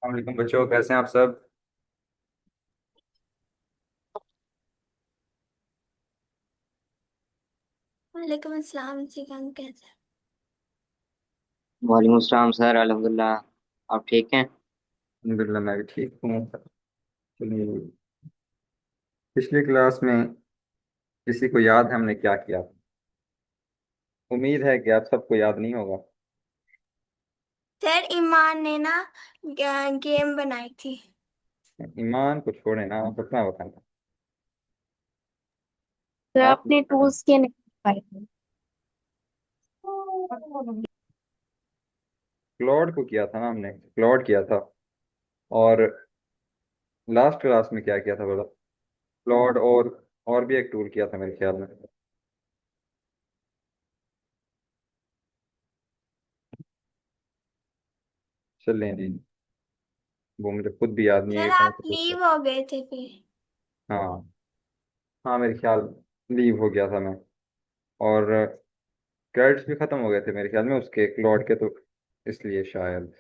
वालेकुम बच्चों, कैसे हैं आप सब। वालेकुम अस्सलाम जी, हम कैसे हैं? वालेकुम अस्सलाम सर। अल्हम्दुलिल्लाह। आप ठीक हैं? अल्हम्दुलिल्लाह, मैं भी ठीक हूँ। चलिए, पिछली क्लास में किसी को याद है हमने क्या किया। उम्मीद है कि आप सबको याद नहीं होगा। सर, ईमान ने ना गेम बनाई थी। ईमान को छोड़े ना, आप अपना बताना। सर आप अपने टूल्स के नहीं पाए थे। क्लॉड को किया था ना, हमने क्लॉड किया था। और लास्ट क्लास में क्या किया था बोला। क्लॉड और भी एक टूल किया था मेरे ख्याल में। चलें जी, वो मुझे खुद भी याद नहीं है सर, कि कौन आप सा टूल था। लीव हो गए थे फिर। हाँ, हाँ मेरे ख्याल लीव हो गया था मैं। और क्रेडिट्स भी खत्म हो गए थे मेरे ख्याल में उसके क्लॉड के, तो इसलिए शायद।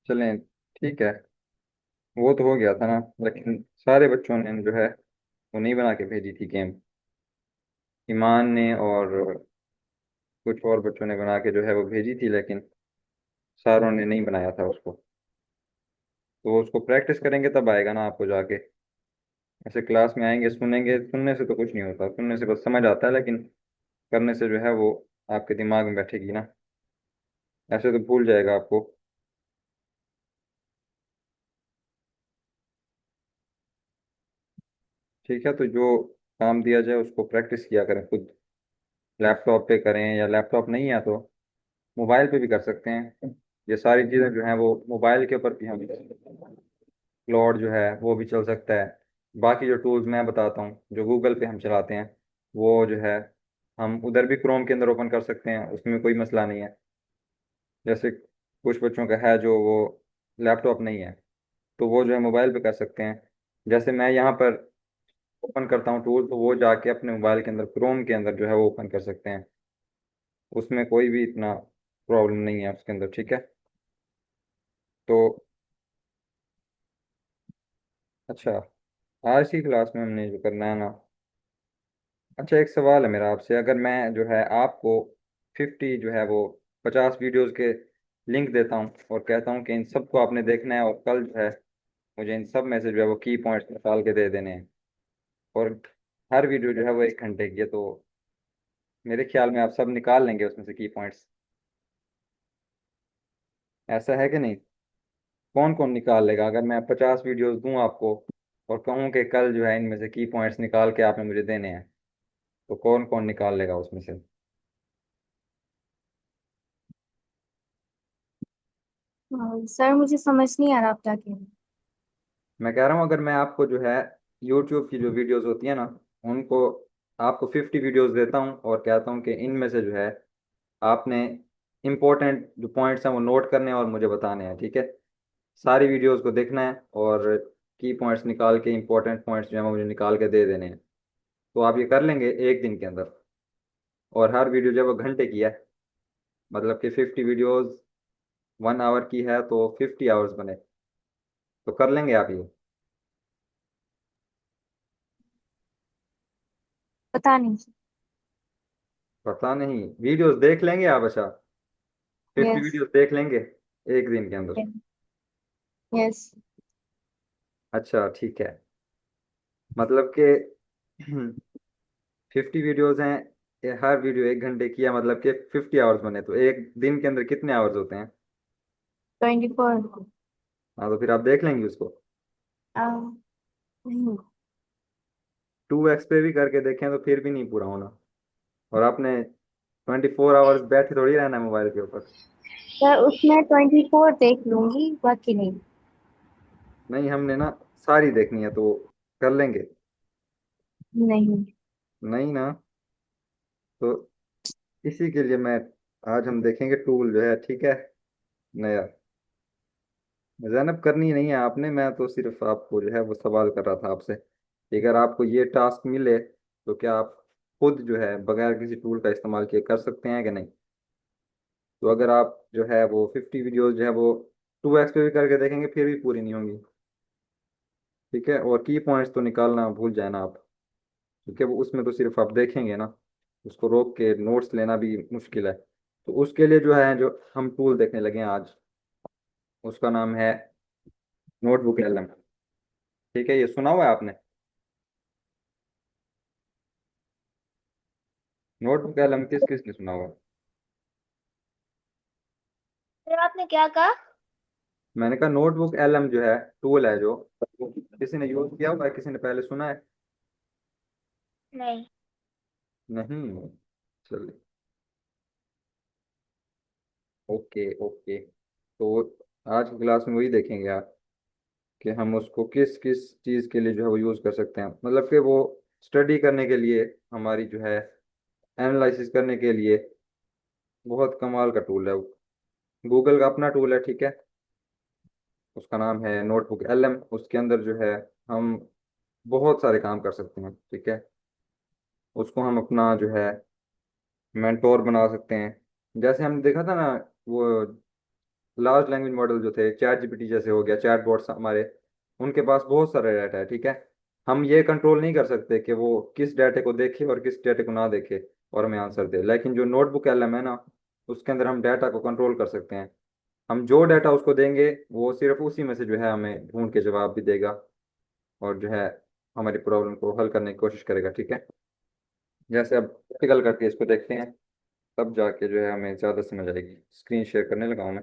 चलें, ठीक है। वो तो हो गया था ना, लेकिन सारे बच्चों ने जो है वो नहीं बना के भेजी थी गेम। ईमान ने और कुछ और बच्चों ने बना के जो है वो भेजी थी, लेकिन सारों ने नहीं बनाया था उसको। तो उसको प्रैक्टिस करेंगे तब आएगा ना आपको जाके। ऐसे क्लास में आएंगे, सुनेंगे, सुनने से तो कुछ नहीं होता, सुनने से बस समझ आता है, लेकिन करने से जो है वो आपके दिमाग में बैठेगी ना। ऐसे तो भूल जाएगा आपको। ठीक है, तो जो काम दिया जाए उसको प्रैक्टिस किया करें खुद। लैपटॉप पे करें, या लैपटॉप नहीं है तो मोबाइल पे भी कर सकते हैं। ये सारी चीज़ें जो हैं वो मोबाइल के ऊपर भी हम, क्लाउड जो है वो भी चल सकता है। बाकी जो टूल्स मैं बताता हूँ जो गूगल पे हम चलाते हैं, वो जो है हम उधर भी क्रोम के अंदर ओपन कर सकते हैं, उसमें कोई मसला नहीं है। जैसे कुछ बच्चों का है जो वो लैपटॉप नहीं है, तो वो जो है मोबाइल पे कर सकते हैं। जैसे मैं यहाँ पर ओपन करता हूँ टूल, तो वो जाके अपने मोबाइल के अंदर क्रोम के अंदर जो है वो ओपन कर सकते हैं। उसमें कोई भी इतना प्रॉब्लम नहीं है उसके अंदर, ठीक है। तो अच्छा, आज की क्लास में हमने जो करना है ना। अच्छा, एक सवाल है मेरा आपसे। अगर मैं जो है आपको 50 जो है वो 50 वीडियोस के लिंक देता हूँ और कहता हूँ कि इन सबको आपने देखना है, और कल जो है मुझे इन सब में से जो है वो की पॉइंट्स निकाल के दे देने हैं, और हर वीडियो जो है वो 1 घंटे की है, तो मेरे ख्याल में आप सब निकाल लेंगे उसमें से की पॉइंट्स। ऐसा है कि नहीं? कौन कौन निकाल लेगा अगर मैं 50 वीडियोस दूं आपको और कहूँ कि कल जो है इनमें से की पॉइंट्स निकाल के आपने मुझे देने हैं, तो कौन कौन निकाल लेगा उसमें से? हाँ, सर मुझे समझ नहीं आ रहा आप क्या कह रहे हैं। मैं कह रहा हूँ, अगर मैं आपको जो है यूट्यूब की जो वीडियोस होती है ना, उनको, आपको 50 वीडियोस देता हूँ और कहता हूँ कि इनमें से जो है आपने इम्पोर्टेंट जो पॉइंट्स हैं वो नोट करने हैं और मुझे बताने हैं, ठीक है। सारी वीडियोस को देखना है और की पॉइंट्स निकाल के, इम्पोर्टेंट पॉइंट्स जो है वो मुझे निकाल के दे देने हैं। तो आप ये कर लेंगे एक दिन के अंदर। और हर वीडियो जब वो घंटे की है, मतलब कि 50 वीडियोस 1 आवर की है, तो 50 आवर्स बने। तो कर लेंगे आप ये? पता नहीं। पता नहीं, वीडियोस देख लेंगे आप? अच्छा, 50 यस। वीडियोस देख लेंगे एक दिन के अंदर? यस। अच्छा ठीक है। मतलब कि 50 वीडियोस हैं, ये हर वीडियो 1 घंटे की है, मतलब कि 50 आवर्स बने, तो एक दिन के अंदर कितने आवर्स होते हैं? 24। हाँ, तो फिर आप देख लेंगे उसको। नहीं। 2x पे भी करके देखें तो फिर भी नहीं पूरा होना। और आपने 24 आवर्स बैठे थोड़ी रहना है मोबाइल के ऊपर। सर उसमें 24 देख लूंगी, बाकी नहीं। नहीं, हमने ना सारी देखनी है, तो कर लेंगे। नहीं। नहीं ना, तो इसी के लिए मैं, आज हम देखेंगे टूल जो है, ठीक है, नया। जैनब, करनी नहीं है आपने, मैं तो सिर्फ आपको जो है वो सवाल कर रहा था आपसे कि अगर आपको ये टास्क मिले तो क्या आप खुद जो है बगैर किसी टूल का इस्तेमाल किए कर सकते हैं कि नहीं? तो अगर आप जो है वो 50 वीडियोस जो है वो 2x पे भी करके देखेंगे फिर भी पूरी नहीं होंगी। ठीक है, और की पॉइंट्स तो निकालना भूल जाए ना आप, क्योंकि वो उसमें तो सिर्फ आप देखेंगे ना, उसको रोक के नोट्स लेना भी मुश्किल है। तो उसके लिए जो है, जो हम टूल देखने लगे हैं आज, उसका नाम है नोटबुक एलएम। ठीक है, ये सुना हुआ है आपने? नोटबुक एलएम किस किस ने सुना हुआ है? फिर आपने क्या कहा? मैंने कहा नोटबुक एलएम जो है टूल है, जो वो किसी ने यूज किया हुआ है, किसी ने पहले सुना है? नहीं। नहीं? चलिए, ओके ओके। तो आज की क्लास में वही देखेंगे आप, कि हम उसको किस किस चीज़ के लिए जो है वो यूज़ कर सकते हैं। मतलब कि वो स्टडी करने के लिए, हमारी जो है एनालिसिस करने के लिए बहुत कमाल का टूल है वो। गूगल का अपना टूल है, ठीक है, उसका नाम है नोटबुक एलएम। उसके अंदर जो है हम बहुत सारे काम कर सकते हैं, ठीक है। उसको हम अपना जो है मेंटोर बना सकते हैं। जैसे हमने देखा था ना, वो लार्ज लैंग्वेज मॉडल जो थे, चैट जीपीटी जैसे हो गया, चैट बॉट्स हमारे, उनके पास बहुत सारा डाटा है, ठीक है। हम ये कंट्रोल नहीं कर सकते कि वो किस डाटे को देखे और किस डाटे को ना देखे और हमें आंसर दे। लेकिन जो नोटबुक एलएम है ना, उसके अंदर हम डाटा को कंट्रोल कर सकते हैं। हम जो डाटा उसको देंगे, वो सिर्फ उसी में से जो है हमें ढूंढ के जवाब भी देगा, और जो है हमारी प्रॉब्लम को हल करने की कोशिश करेगा, ठीक है। जैसे अब प्रैक्टिकल करके इसको देखते हैं, तब जाके जो है हमें ज़्यादा समझ आएगी। स्क्रीन शेयर करने लगा हूँ मैं।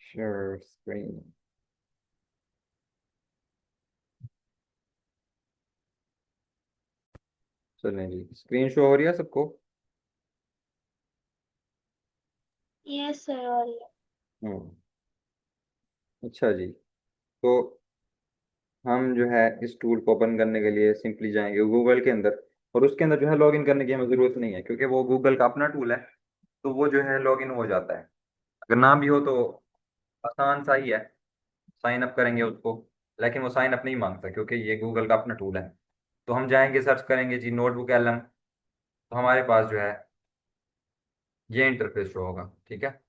Share screen. चलें जी, स्क्रीन शो हो रही है सबको? यस सर, और ये। हम्म। अच्छा जी। तो हम जो है इस टूल को ओपन करने के लिए सिंपली जाएंगे गूगल के अंदर, और उसके अंदर जो है लॉगिन करने की हमें ज़रूरत नहीं है, क्योंकि वो गूगल का अपना टूल है। तो वो जो है लॉगिन हो जाता है। अगर ना भी हो तो आसान सा ही है, साइन अप करेंगे उसको। लेकिन वो साइन अप नहीं मांगता, क्योंकि ये गूगल का अपना टूल है। तो हम जाएंगे, सर्च करेंगे जी नोटबुक एलएम, तो हमारे पास जो है ये इंटरफेस शो होगा, ठीक है।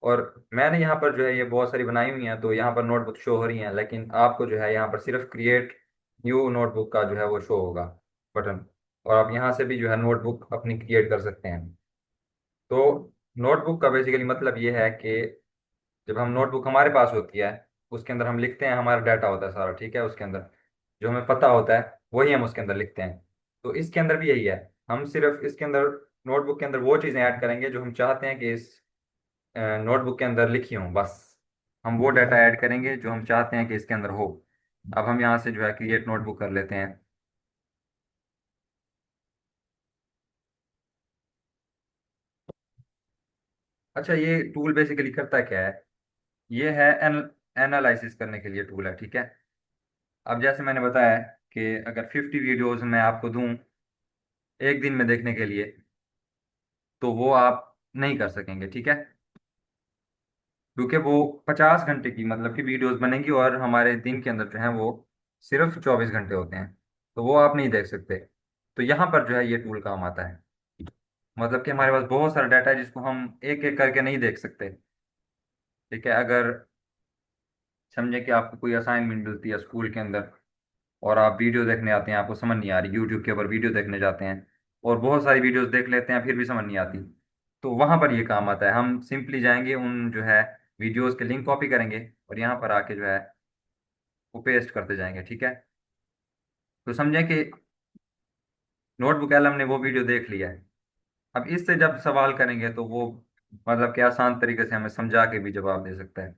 और मैंने यहाँ पर जो है ये बहुत सारी बनाई हुई हैं, तो यहाँ पर नोटबुक शो हो रही हैं, लेकिन आपको जो है यहाँ पर सिर्फ क्रिएट न्यू नोटबुक का जो है वो शो होगा बटन। और आप यहाँ से भी जो है नोटबुक अपनी क्रिएट कर सकते हैं। तो नोटबुक का बेसिकली मतलब ये है कि जब हम नोटबुक हमारे पास होती है, उसके अंदर हम लिखते हैं, हमारा डाटा होता है सारा, ठीक है। उसके अंदर जो हमें पता होता है वही हम उसके अंदर लिखते हैं। तो इसके अंदर भी यही है। हम सिर्फ इसके अंदर, नोटबुक के अंदर, वो चीज़ें ऐड करेंगे जो हम चाहते हैं कि इस नोटबुक के अंदर लिखी हूँ, बस। हम वो डाटा ऐड करेंगे जो हम चाहते हैं कि इसके अंदर हो। अब हम यहाँ से जो है क्रिएट नोटबुक कर लेते हैं। अच्छा, ये टूल बेसिकली करता क्या है? ये है एनालिसिस करने के लिए टूल है, ठीक है। अब जैसे मैंने बताया कि अगर 50 वीडियोस मैं आपको दूं एक दिन में देखने के लिए, तो वो आप नहीं कर सकेंगे, ठीक है। क्योंकि वो 50 घंटे की मतलब कि वीडियोस बनेंगी, और हमारे दिन के अंदर जो है वो सिर्फ 24 घंटे होते हैं। तो वो आप नहीं देख सकते। तो यहाँ पर जो है ये टूल काम आता है। मतलब कि हमारे पास बहुत सारा डाटा है जिसको हम एक एक करके नहीं देख सकते, ठीक है। अगर समझे कि आपको कोई असाइनमेंट मिलती है स्कूल के अंदर, और आप वीडियो देखने आते हैं, आपको समझ नहीं आ रही, यूट्यूब के ऊपर वीडियो देखने जाते हैं, और बहुत सारी वीडियोस देख लेते हैं फिर भी समझ नहीं आती, तो वहां पर ये काम आता है। हम सिंपली जाएंगे, उन जो है वीडियोस के लिंक कॉपी करेंगे, और यहाँ पर आके जो है वो पेस्ट करते जाएंगे, ठीक है। तो समझे कि नोटबुक एलम ने वो वीडियो देख लिया है। अब इससे जब सवाल करेंगे तो वो मतलब कि आसान तरीके से हमें समझा के भी जवाब दे सकता है।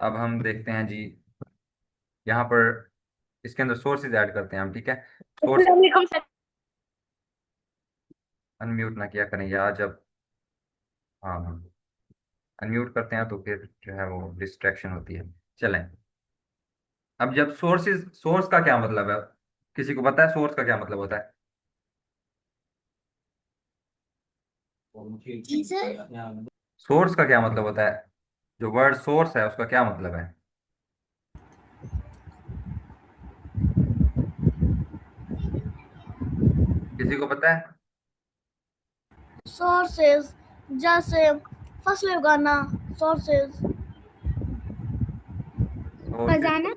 अब हम देखते हैं जी, यहाँ पर इसके अंदर सोर्सेज ऐड करते हैं हम, ठीक है। सोर्स, अस्सलामुअलैकुम सर। अनम्यूट ना किया करें यार जब, हाँ हाँ, अनम्यूट करते हैं तो फिर जो है वो डिस्ट्रैक्शन होती है। चलें। अब जब सोर्सेज, सोर्स का क्या मतलब है? किसी को पता है सोर्स का क्या मतलब होता है? जी सर। सोर्स का क्या मतलब होता है? जो वर्ड सोर्स है उसका क्या मतलब है? किसी को पता है? सोर्सेज, जैसे फसलें उगाना। सोर्सेज। सोर्सेज। खजाना।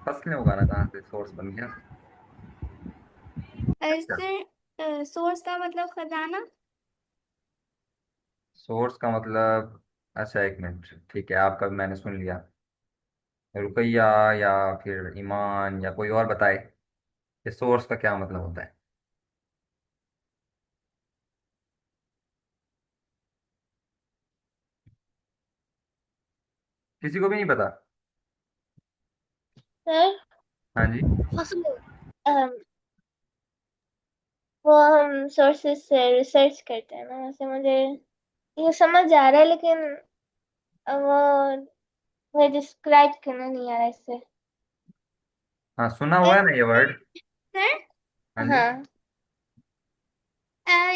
फसलें उगाना कहाँ से सोर्स बन गया? अच्छा। ऐसे सोर्स का मतलब खजाना। सोर्स का मतलब, अच्छा एक मिनट, ठीक है, आपका मैंने सुन लिया। रुपया या फिर ईमान या कोई और बताए कि सोर्स का क्या मतलब होता है। किसी को भी नहीं पता? सर, हाँ जी। फसलें। अम, वो हम सोर्सेज से रिसर्च करते हैं ना, वैसे मुझे ये समझ आ रहा है, लेकिन वो मुझे डिस्क्राइब करना नहीं आ रहा है इससे। हाँ, सुना हुआ है ना ये वर्ड। सर, हाँ जी। हाँ।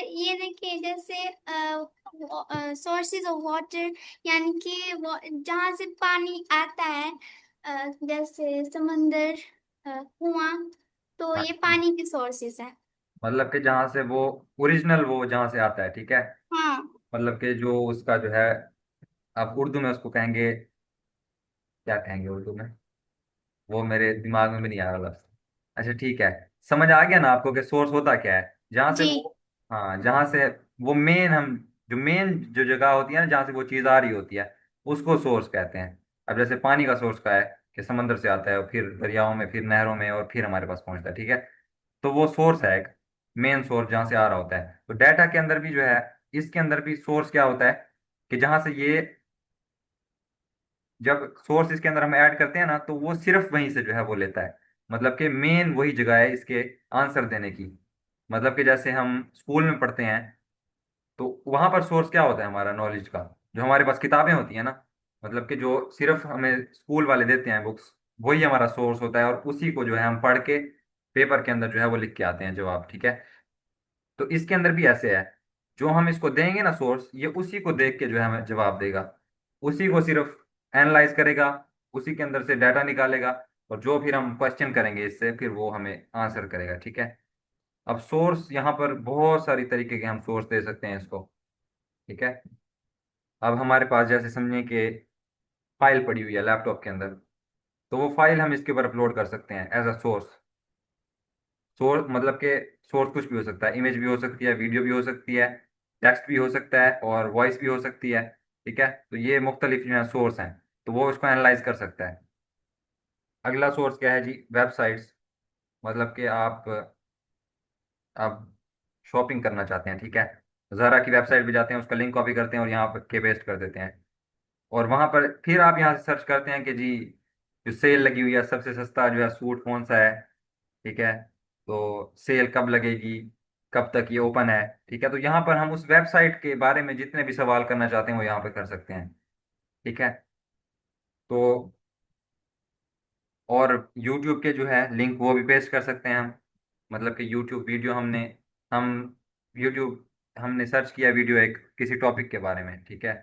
ये देखिए जैसे सोर्सेज ऑफ वाटर, यानी कि जहाँ से पानी आता है, जैसे समंदर, कुआं, तो हाँ ये जी। पानी के सोर्सेज है। मतलब कि जहाँ से वो ओरिजिनल, वो जहाँ से आता है, ठीक है। हाँ मतलब कि जो उसका जो है, आप उर्दू में उसको कहेंगे, क्या कहेंगे उर्दू में, वो मेरे दिमाग में भी नहीं आ रहा लफ्ज। अच्छा ठीक है, समझ आ गया ना आपको कि सोर्स होता क्या है, जहाँ से जी। वो, हाँ जहाँ से वो मेन, हम जो मेन जो जगह होती है ना जहाँ से वो चीज़ आ रही होती है, उसको सोर्स कहते हैं। अब जैसे पानी का सोर्स का है कि समंदर से आता है और फिर दरियाओं में, फिर नहरों में, और फिर हमारे पास पहुंचता है, ठीक है। तो वो सोर्स है एक मेन सोर्स जहाँ से आ रहा होता है। तो डाटा के अंदर भी जो है, इसके अंदर भी सोर्स क्या होता है कि जहाँ से ये, जब सोर्स इसके अंदर हम ऐड करते हैं ना, तो वो सिर्फ वहीं से जो है वो लेता है। मतलब कि मेन वही जगह है इसके आंसर देने की। मतलब कि जैसे हम स्कूल में पढ़ते हैं, तो वहां पर सोर्स क्या होता है हमारा नॉलेज का, जो हमारे पास किताबें होती हैं ना, मतलब कि जो सिर्फ हमें स्कूल वाले देते हैं बुक्स, वही हमारा सोर्स होता है, और उसी को जो है हम पढ़ के पेपर के अंदर जो है वो लिख के आते हैं जवाब, ठीक है। तो इसके अंदर भी ऐसे है, जो हम इसको देंगे ना सोर्स, ये उसी को देख के जो है हमें जवाब देगा, उसी को सिर्फ एनालाइज करेगा, उसी के अंदर से डाटा निकालेगा, और जो फिर हम क्वेश्चन करेंगे इससे, फिर वो हमें आंसर करेगा, ठीक है। अब सोर्स यहाँ पर बहुत सारी तरीके के हम सोर्स दे सकते हैं इसको, ठीक है। अब हमारे पास जैसे समझें कि फाइल पड़ी हुई है लैपटॉप के अंदर, तो वो फाइल हम इसके ऊपर अपलोड कर सकते हैं एज अ सोर्स। सोर्स मतलब कि सोर्स कुछ भी हो सकता है, इमेज भी हो सकती है, वीडियो भी हो सकती है, टेक्स्ट भी हो सकता है, और वॉइस भी हो सकती है, ठीक है। तो ये मुख्तलिफ जो है सोर्स हैं, तो वो उसको एनालाइज कर सकता है। अगला सोर्स क्या है जी? वेबसाइट्स। मतलब कि आप शॉपिंग करना चाहते हैं, ठीक है। ज़ारा की वेबसाइट पे जाते हैं, उसका लिंक कॉपी करते हैं और यहाँ पर के पेस्ट कर देते हैं, और वहां पर फिर आप यहाँ से सर्च करते हैं कि जी जो सेल लगी हुई है, सबसे सस्ता जो है सूट कौन सा है, ठीक है। तो सेल कब लगेगी, कब तक ये ओपन है, ठीक है। तो यहाँ पर हम उस वेबसाइट के बारे में जितने भी सवाल करना चाहते हैं वो यहाँ पर कर सकते हैं, ठीक है। तो और यूट्यूब के जो है लिंक वो भी पेस्ट कर सकते हैं हम। मतलब कि यूट्यूब वीडियो हम यूट्यूब हमने सर्च किया वीडियो एक किसी टॉपिक के बारे में, ठीक है,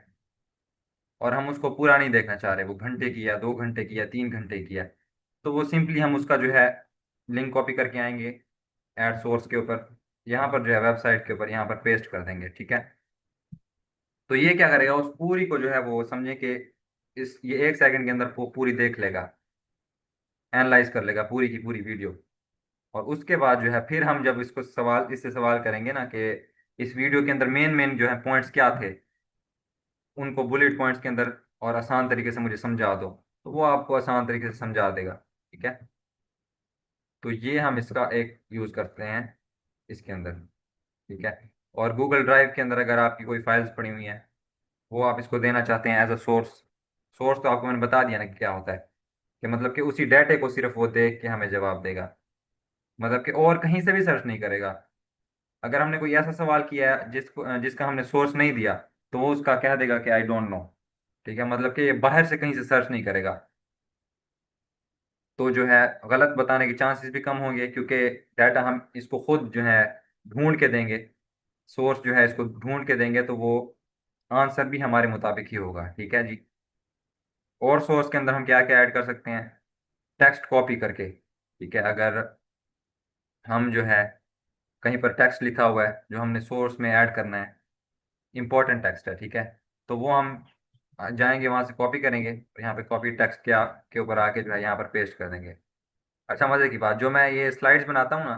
और हम उसको पूरा नहीं देखना चाह रहे, वो घंटे की या 2 घंटे की या 3 घंटे की है, तो वो सिंपली हम उसका जो है लिंक कॉपी करके आएंगे, ऐड सोर्स के ऊपर, यहाँ पर जो है वेबसाइट के ऊपर यहाँ पर पेस्ट कर देंगे, ठीक है। तो ये क्या करेगा, उस पूरी को जो है वो समझे कि इस ये 1 सेकंड के अंदर वो पूरी देख लेगा, एनालाइज कर लेगा पूरी की पूरी वीडियो। और उसके बाद जो है फिर हम जब इससे सवाल करेंगे ना कि इस वीडियो के अंदर मेन मेन जो है पॉइंट्स क्या थे, उनको बुलेट पॉइंट्स के अंदर और आसान तरीके से मुझे समझा दो, तो वो आपको आसान तरीके से समझा देगा, ठीक है। तो ये हम इसका एक यूज करते हैं इसके अंदर, ठीक है। और गूगल ड्राइव के अंदर अगर आपकी कोई फाइल्स पड़ी हुई हैं, वो आप इसको देना चाहते हैं एज अ सोर्स। सोर्स तो आपको मैंने बता दिया ना कि क्या होता है, कि मतलब कि उसी डाटे को सिर्फ वो देख के हमें जवाब देगा, मतलब कि और कहीं से भी सर्च नहीं करेगा। अगर हमने कोई ऐसा सवाल किया है जिसका हमने सोर्स नहीं दिया, तो वो उसका कह देगा कि आई डोंट नो, ठीक है। मतलब कि ये बाहर से कहीं से सर्च नहीं करेगा, तो जो है गलत बताने के चांसेस भी कम होंगे, क्योंकि डाटा हम इसको खुद जो है ढूंढ के देंगे, सोर्स जो है इसको ढूंढ के देंगे, तो वो आंसर भी हमारे मुताबिक ही होगा, ठीक है जी। और सोर्स के अंदर हम क्या क्या ऐड कर सकते हैं? टेक्स्ट कॉपी करके, ठीक है। अगर हम जो है कहीं पर टेक्स्ट लिखा हुआ है जो हमने सोर्स में ऐड करना है, इंपॉर्टेंट टेक्स्ट है, ठीक है। तो वो हम जाएंगे वहां से कॉपी करेंगे और यहाँ पे कॉपी टेक्स्ट के ऊपर आके जो है यहाँ पर पेस्ट कर देंगे। अच्छा, मजे की बात, जो मैं ये स्लाइड्स बनाता हूँ ना,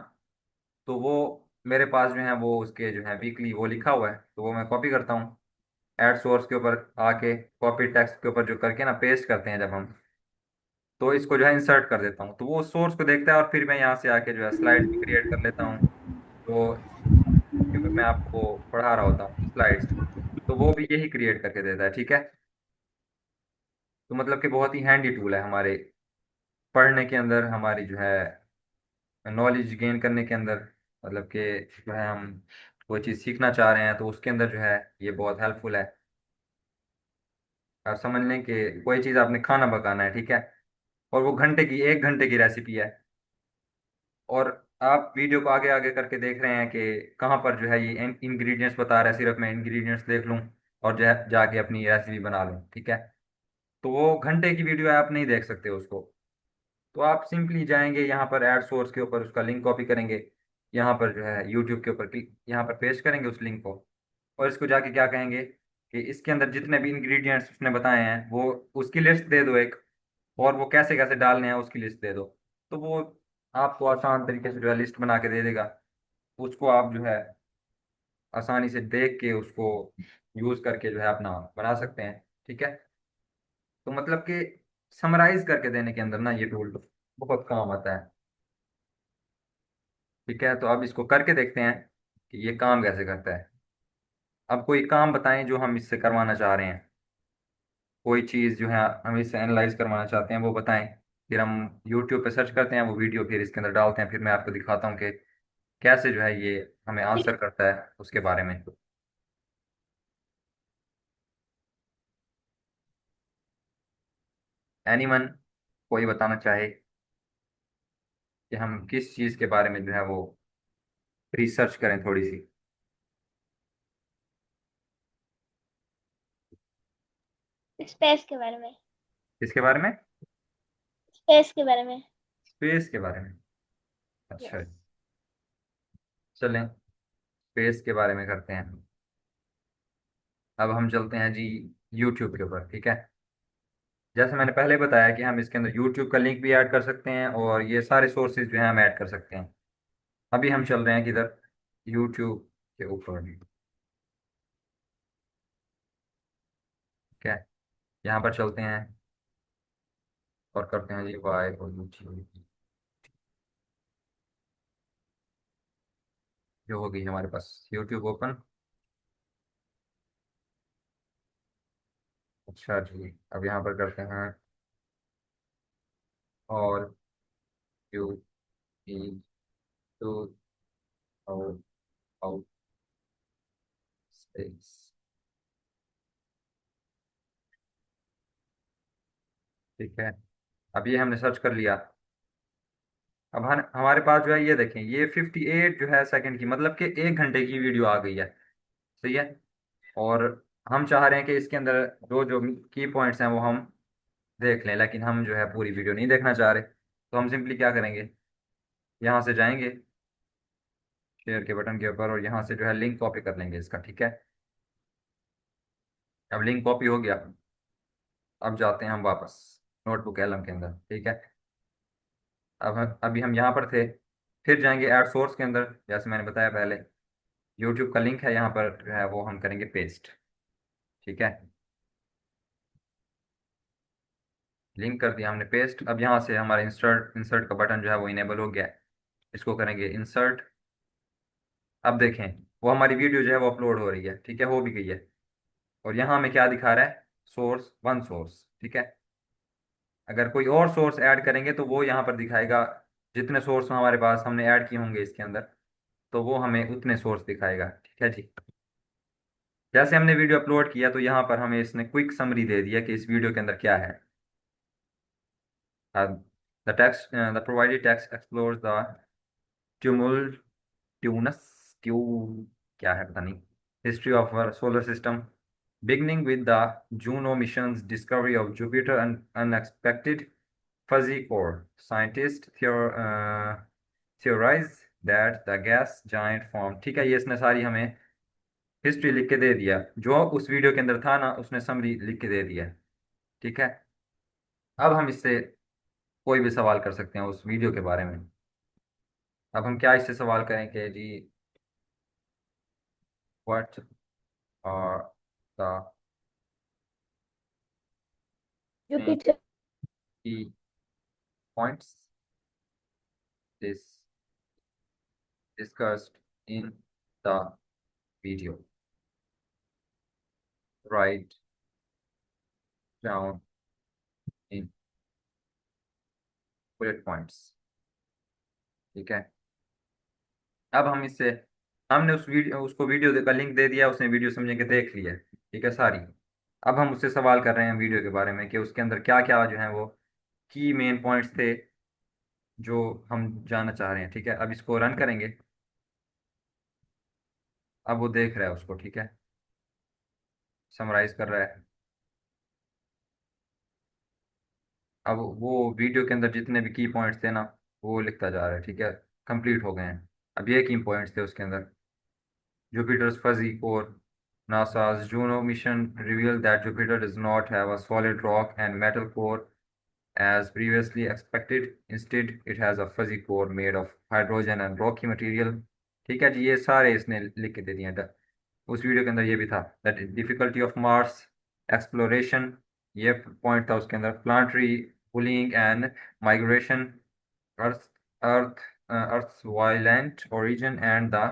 तो वो मेरे पास जो है वो उसके जो है वीकली वो लिखा हुआ है, तो वो मैं कॉपी करता हूँ ऐड सोर्स के ऊपर आके, कॉपी टेक्स्ट के ऊपर जो करके ना पेस्ट करते हैं जब हम, तो इसको जो है इंसर्ट कर देता हूँ, तो वो सोर्स को देखता है और फिर मैं यहाँ से आके जो है स्लाइड क्रिएट कर लेता हूँ। तो के ऊपर मैं आपको पढ़ा रहा होता हूँ स्लाइड्स, तो वो भी यही क्रिएट करके देता है, ठीक है। तो मतलब कि बहुत ही हैंडी टूल है हमारे पढ़ने के अंदर, हमारी जो है नॉलेज गेन करने के अंदर, मतलब कि जो है हम कोई चीज़ सीखना चाह रहे हैं तो उसके अंदर जो है ये बहुत हेल्पफुल है। और समझ लें कि कोई चीज़ आपने खाना पकाना है, ठीक है, और वो घंटे की 1 घंटे की रेसिपी है, और आप वीडियो को आगे आगे करके देख रहे हैं कि कहाँ पर जो है ये इंग्रेडिएंट्स बता रहा है, सिर्फ मैं इंग्रेडिएंट्स देख लूँ और जो है जाके अपनी रेसिपी बना लूँ, ठीक है। तो वो घंटे की वीडियो है, आप नहीं देख सकते उसको। तो आप सिंपली जाएंगे यहाँ पर ऐड सोर्स के ऊपर, उसका लिंक कॉपी करेंगे, यहाँ पर जो है यूट्यूब के ऊपर क्लिक, यहाँ पर पेस्ट करेंगे उस लिंक को, और इसको जाके क्या कहेंगे कि इसके अंदर जितने भी इंग्रेडिएंट्स उसने बताए हैं वो उसकी लिस्ट दे दो एक, और वो कैसे कैसे डालने हैं उसकी लिस्ट दे दो। तो वो आपको आसान तरीके से जो है लिस्ट बना के दे देगा, उसको आप जो है आसानी से देख के उसको यूज करके जो है अपना बना सकते हैं, ठीक है। तो मतलब कि समराइज करके देने के अंदर ना ये टूल बहुत काम आता है, ठीक है। तो अब इसको करके देखते हैं कि ये काम कैसे करता है। अब कोई काम बताएं जो हम इससे करवाना चाह रहे हैं, कोई चीज़ जो है हम इससे एनालाइज करवाना चाहते हैं वो बताएं, फिर हम यूट्यूब पे सर्च करते हैं वो वीडियो, फिर इसके अंदर डालते हैं, फिर मैं आपको दिखाता हूँ कि कैसे जो है ये हमें आंसर करता है उसके बारे में। एनीवन, कोई बताना चाहे कि हम किस चीज़ के बारे में जो है वो रिसर्च करें थोड़ी सी। स्पेस के बारे में। किसके बारे में? स्पेस के बारे में। स्पेस के बारे में। अच्छा, यस। चलें स्पेस के बारे में करते हैं। अब हम चलते हैं जी यूट्यूब के ऊपर, ठीक है। जैसे मैंने पहले बताया कि हम इसके अंदर यूट्यूब का लिंक भी ऐड कर सकते हैं और ये सारे सोर्सेज जो है हम ऐड कर सकते हैं। अभी हम चल रहे हैं किधर, यूट्यूब के ऊपर, ठीक है। यहाँ पर चलते हैं और करते हैं जी वाई और यूट्यूब, जो हो गई हमारे पास यूट्यूब ओपन। अच्छा जी, अब यहाँ पर करते हैं और U E two out out space, ठीक है। अब ये हमने सर्च कर लिया। अब हमारे पास जो है ये देखें, ये 58 जो है सेकंड की, मतलब कि 1 घंटे की वीडियो आ गई है, सही है। और हम चाह रहे हैं कि इसके अंदर जो जो की पॉइंट्स हैं वो हम देख लें, लेकिन हम जो है पूरी वीडियो नहीं देखना चाह रहे, तो हम सिंपली क्या करेंगे, यहाँ से जाएंगे शेयर के बटन के ऊपर और यहाँ से जो है लिंक कॉपी कर लेंगे इसका, ठीक है। अब लिंक कॉपी हो गया। अब जाते हैं हम वापस नोटबुक एलम के अंदर, ठीक है। अभी हम यहाँ पर थे, फिर जाएंगे ऐड सोर्स के अंदर, जैसे मैंने बताया पहले यूट्यूब का लिंक है यहाँ पर जो है वो हम करेंगे पेस्ट, ठीक है। लिंक कर दिया हमने पेस्ट। अब यहाँ से हमारा इंसर्ट इंसर्ट का बटन जो है वो इनेबल हो गया है, इसको करेंगे इंसर्ट। अब देखें वो हमारी वीडियो जो है वो अपलोड हो रही है, ठीक है, हो भी गई है। और यहाँ हमें क्या दिखा रहा है, सोर्स वन सोर्स, ठीक है। अगर कोई और सोर्स ऐड करेंगे तो वो यहाँ पर दिखाएगा, जितने सोर्स हमारे पास हमने ऐड किए होंगे इसके अंदर, तो वो हमें उतने सोर्स दिखाएगा, ठीक है जी। जैसे हमने वीडियो अपलोड किया तो यहाँ पर हमें इसने क्विक समरी दे दिया कि इस वीडियो के अंदर क्या है। The text the provided text explores the tumultuous ट्यू क्या है पता नहीं, history of our solar system, beginning with the Juno mission's discovery of Jupiter and unexpected fuzzy core. Scientists theorize that the gas giant form. ठीक है, ये इसने सारी हमें हिस्ट्री लिख के दे दिया, जो उस वीडियो के अंदर था ना उसने समरी लिख के दे दिया। ठीक है, अब हम इससे कोई भी सवाल कर सकते हैं उस वीडियो के बारे में। अब हम क्या इससे सवाल करेंगे जी, व्हाट आर द जुपिटर। की points this discussed in the video. Write down in bullet points। ठीक है, अब हम इससे, हमने उस वीडियो उसको वीडियो का लिंक दे दिया, उसने वीडियो समझ के देख लिया। ठीक है सारी। अब हम उससे सवाल कर रहे हैं वीडियो के बारे में कि उसके अंदर क्या क्या जो है वो की मेन पॉइंट्स थे जो हम जानना चाह रहे हैं। ठीक है, अब इसको रन करेंगे। अब वो देख रहा है उसको। ठीक है, समराइज कर रहा है। अब वो वीडियो के अंदर जितने भी की पॉइंट्स थे ना वो लिखता जा रहा है। ठीक है, कंप्लीट हो गए हैं। अब ये की पॉइंट्स थे उसके अंदर। Jupiter's fuzzy core. NASA's Juno mission revealed that Jupiter does not have a solid rock and metal core as previously expected. Instead, it has a fuzzy core made of hydrogen and rocky material। ठीक है जी, ये सारे इसने लिख के दे दिए हैं। उस वीडियो के अंदर ये भी था that difficulty of Mars exploration, ये पॉइंट था उसके अंदर। Planetary pulling and migration, Earth Earth Earth violent origin and the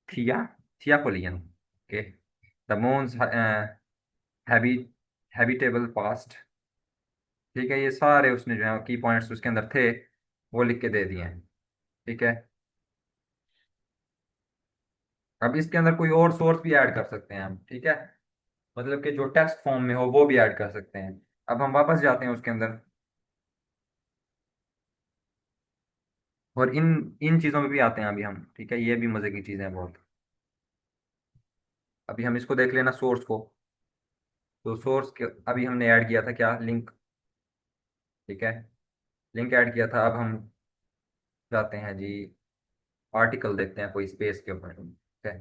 Theia थियाकोलियन। ओके, द मून्स हैबी हैबिटेबल पास्ट। ठीक है, ये सारे उसने जो है की पॉइंट्स उसके अंदर थे वो लिख के दे दिए हैं। ठीक है, अब इसके अंदर कोई और सोर्स भी ऐड कर सकते हैं हम। ठीक है, मतलब कि जो टेक्स्ट फॉर्म में हो वो भी ऐड कर सकते हैं। अब हम वापस जाते हैं उसके अंदर और इन इन चीज़ों में भी आते हैं अभी हम। ठीक है, ये भी मज़े की चीज़ें हैं बहुत। अभी हम इसको देख लेना सोर्स को। तो सोर्स के अभी हमने ऐड किया था क्या, लिंक। ठीक है, लिंक ऐड किया था। अब हम जाते हैं जी, आर्टिकल देखते हैं कोई स्पेस के ऊपर। ठीक है,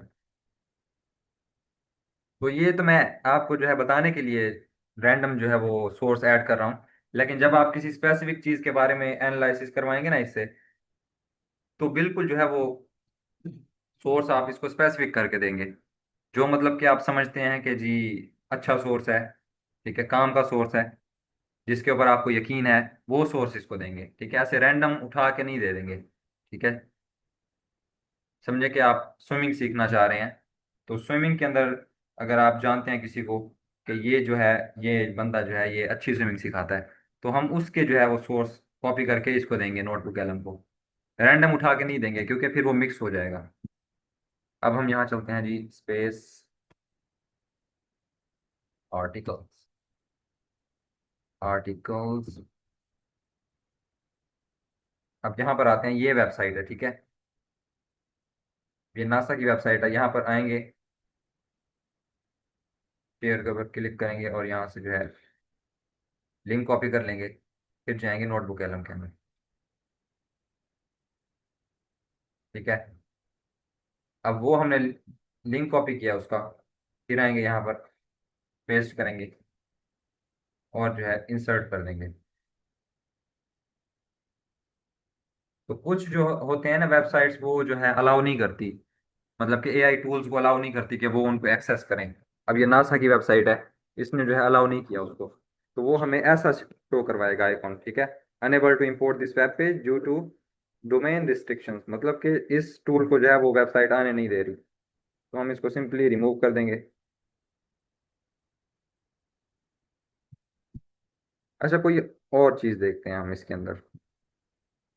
तो ये तो मैं आपको जो है बताने के लिए रैंडम जो है वो सोर्स ऐड कर रहा हूँ। लेकिन जब आप किसी स्पेसिफिक चीज़ के बारे में एनालिसिस करवाएंगे ना इससे, तो बिल्कुल जो है वो सोर्स आप इसको स्पेसिफिक करके देंगे, जो मतलब कि आप समझते हैं कि जी अच्छा सोर्स है। ठीक है, काम का सोर्स है, जिसके ऊपर आपको यकीन है, वो सोर्स इसको देंगे। ठीक है, ऐसे रैंडम उठा के नहीं दे देंगे। ठीक है, समझे कि आप स्विमिंग सीखना चाह रहे हैं, तो स्विमिंग के अंदर अगर आप जानते हैं किसी को कि ये जो है, ये बंदा जो है ये अच्छी स्विमिंग सिखाता है, तो हम उसके जो है वो सोर्स कॉपी करके इसको देंगे, नोटबुक एलम को। रैंडम उठा के नहीं देंगे क्योंकि फिर वो मिक्स हो जाएगा। अब हम यहाँ चलते हैं जी, स्पेस आर्टिकल्स। आर्टिकल्स, अब यहाँ पर आते हैं, ये वेबसाइट है। ठीक है, ये नासा की वेबसाइट है। यहाँ पर आएंगे, शेयर के ऊपर क्लिक करेंगे और यहाँ से जो है लिंक कॉपी कर लेंगे, फिर जाएंगे नोटबुक एलम के अंदर। ठीक है, अब वो हमने लिंक कॉपी किया उसका, फिर आएंगे यहाँ पर, पेस्ट करेंगे और जो है इंसर्ट कर देंगे। तो कुछ जो होते हैं ना वेबसाइट्स, वो जो है अलाउ नहीं करती, मतलब कि एआई टूल्स को अलाउ नहीं करती कि वो उनको एक्सेस करें। अब ये नासा की वेबसाइट है, इसने जो है अलाउ नहीं किया उसको, तो वो हमें ऐसा शो करवाएगा आइकॉन। ठीक है, unable to import this web page due to domain restrictions, मतलब कि इस टूल को जो है वो वेबसाइट आने नहीं दे रही, तो हम इसको सिंपली रिमूव कर देंगे। अच्छा, कोई और चीज़ देखते हैं हम इसके अंदर।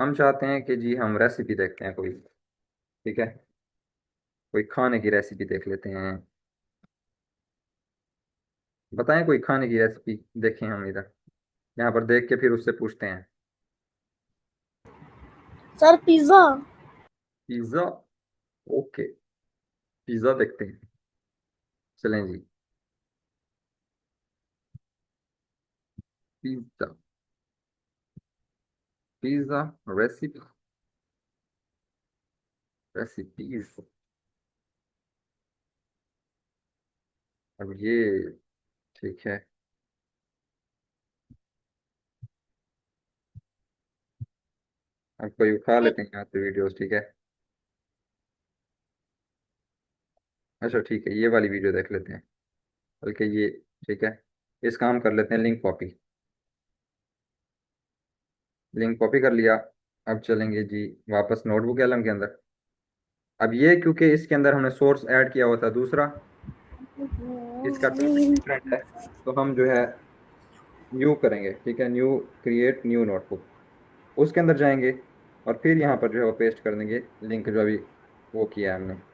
हम चाहते हैं कि जी हम रेसिपी देखते हैं कोई। ठीक है, कोई खाने की रेसिपी देख लेते हैं। बताएं कोई खाने की रेसिपी, देखें हम इधर यहाँ पर देख के फिर उससे पूछते हैं। Sir pizza. Pizza, okay, pizza देखते हैं। चलें जी, पिज्ज़ा, पिज्ज़ा रेसिपी। रेसिपीज। अब ये ठीक है। अब कोई उठा लेते हैं यहाँ से वीडियोस, ठीक है। अच्छा ठीक है, ये वाली वीडियो देख लेते हैं, बल्कि ये ठीक है। इस काम कर लेते हैं, लिंक कॉपी। लिंक कॉपी कर लिया। अब चलेंगे जी वापस नोटबुक एलम के अंदर। अब ये क्योंकि इसके अंदर हमने सोर्स ऐड किया हुआ था दूसरा, इसका टॉपिक डिफरेंट है, तो हम जो है न्यू करेंगे, ठीक है। न्यू, क्रिएट न्यू नोटबुक, उसके अंदर जाएंगे और फिर यहाँ पर जो है वो पेस्ट कर देंगे लिंक जो अभी वो किया है हमने।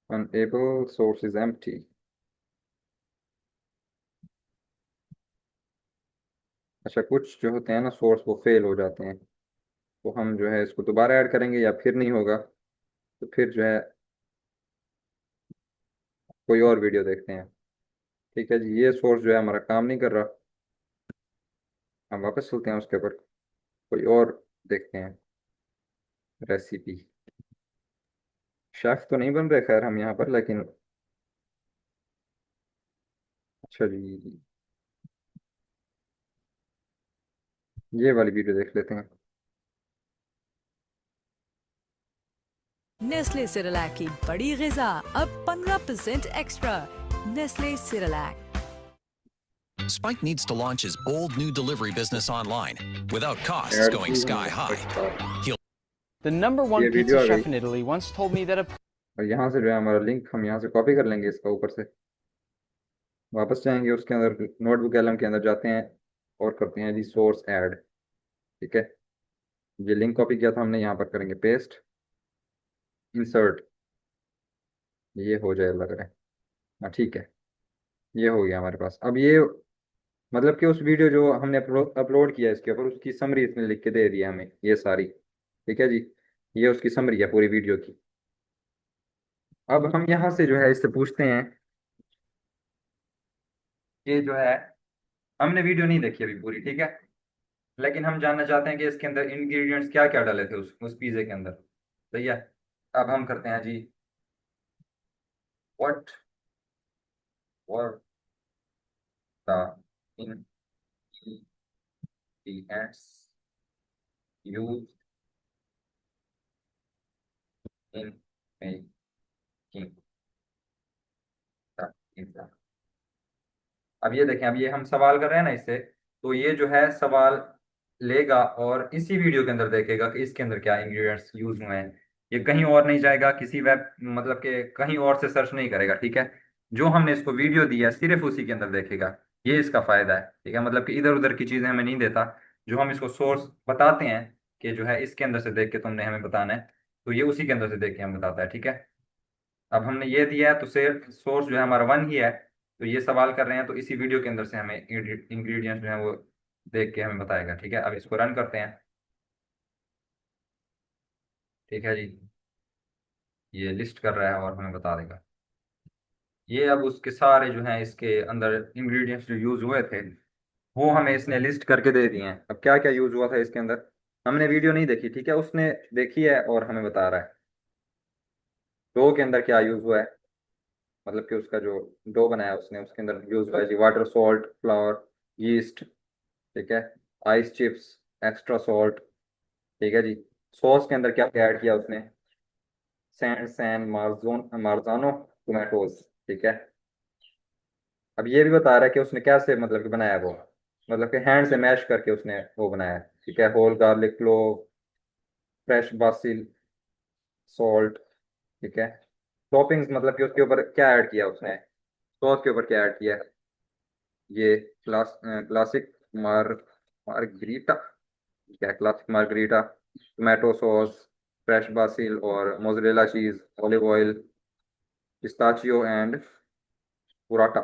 unable source is empty। अच्छा, कुछ जो होते हैं ना सोर्स वो फेल हो जाते हैं, तो हम जो है इसको दोबारा ऐड करेंगे या फिर नहीं होगा तो फिर जो है कोई और वीडियो देखते हैं। ठीक है जी, ये सोर्स जो है हमारा काम नहीं कर रहा, हम वापस चलते हैं उसके ऊपर, कोई और देखते हैं रेसिपी। शेफ तो नहीं बन रहे खैर हम यहाँ पर, लेकिन अच्छा जी ये वाली वीडियो देख लेते हैं। नेस्ले सिरेलैक की बड़ी गिजा अब 15% extra. Nestle Cerelac. Spike needs to launch his bold new delivery business online without costs add going की sky हमने high. Start. He'll The number ये one वीडियो pizza आ गई chef in Italy once told me that a और यहाँ से जो है हमारा लिंक हम यहाँ से कॉपी कर लेंगे, इसका ऊपर से वापस जाएंगे उसके अंदर, नोटबुक एलम के अंदर जाते हैं और करते हैं जी सोर्स ऐड। ठीक है, ये लिंक कॉपी किया था हमने, यहाँ पर करेंगे पेस्ट, इंसर्ट, ये हो जाए लग रहा है। हाँ ठीक है, ये हो गया हमारे पास। अब ये मतलब कि उस वीडियो जो हमने अपलोड किया इसके ऊपर, उसकी समरी इसने लिख के दे दी है हमें ये सारी। ठीक है जी, ये उसकी समरी है पूरी वीडियो की। अब हम यहाँ से जो है इससे पूछते हैं कि जो है हमने वीडियो नहीं देखी अभी पूरी, ठीक है, लेकिन हम जानना चाहते हैं कि इसके अंदर इंग्रेडिएंट्स क्या क्या डाले थे उस पिज्जे के अंदर। सही है। अब हम करते हैं जी what were the ingredients used in making the pizza. अब ये देखें, अब ये हम सवाल कर रहे हैं ना इससे, तो ये जो है सवाल लेगा और इसी वीडियो के अंदर देखेगा कि इसके अंदर क्या इंग्रेडिएंट्स यूज हुए हैं। ये कहीं और नहीं जाएगा, किसी वेब मतलब कि कहीं और से सर्च नहीं करेगा। ठीक है, जो हमने इसको वीडियो दी है सिर्फ उसी के अंदर देखेगा। ये इसका फायदा है। ठीक है, मतलब कि इधर उधर की चीजें हमें नहीं देता, जो हम इसको सोर्स बताते हैं कि जो है इसके अंदर से देख के तुमने हमें बताना है, तो ये उसी के अंदर से देख के हमें बताता है। ठीक है, अब हमने ये दिया है तो सिर्फ सोर्स जो है हमारा वन ही है, तो ये सवाल कर रहे हैं तो इसी वीडियो के अंदर से हमें इंग्रेडिएंट्स जो है वो देख के हमें बताएगा। ठीक है, अब इसको रन करते हैं। ठीक है जी, ये लिस्ट कर रहा है और हमें बता देगा। ये अब उसके सारे जो हैं इसके अंदर इंग्रेडिएंट्स जो यूज हुए थे वो हमें इसने लिस्ट करके दे दिए हैं। अब क्या क्या यूज हुआ था इसके अंदर, हमने वीडियो नहीं देखी, ठीक है, उसने देखी है और हमें बता रहा है डो के अंदर क्या यूज हुआ है। मतलब कि उसका जो डो बनाया उसने, उसके अंदर यूज हुआ है जी वाटर, सॉल्ट, फ्लावर, यीस्ट। ठीक है, आइस चिप्स, एक्स्ट्रा सॉल्ट। ठीक है जी, सॉस के अंदर क्या क्या ऐड किया उसने, सैन सैन मार्जोन मार्जानो टोमेटोज। ठीक है, अब ये भी बता रहा है कि उसने कैसे मतलब कि बनाया वो, मतलब कि हैंड से मैश करके उसने वो बनाया है। ठीक है, whole garlic clove, fresh basil, salt. ठीक है, टॉपिंग्स मतलब कि उसके ऊपर क्या ऐड किया उसने, सॉस के ऊपर क्या ऐड किया है, ये क्लासिक मार मार्गरीटा, क्या classic margherita, tomato sauce, fresh basil और mozzarella cheese, olive oil, pistachio and burrata.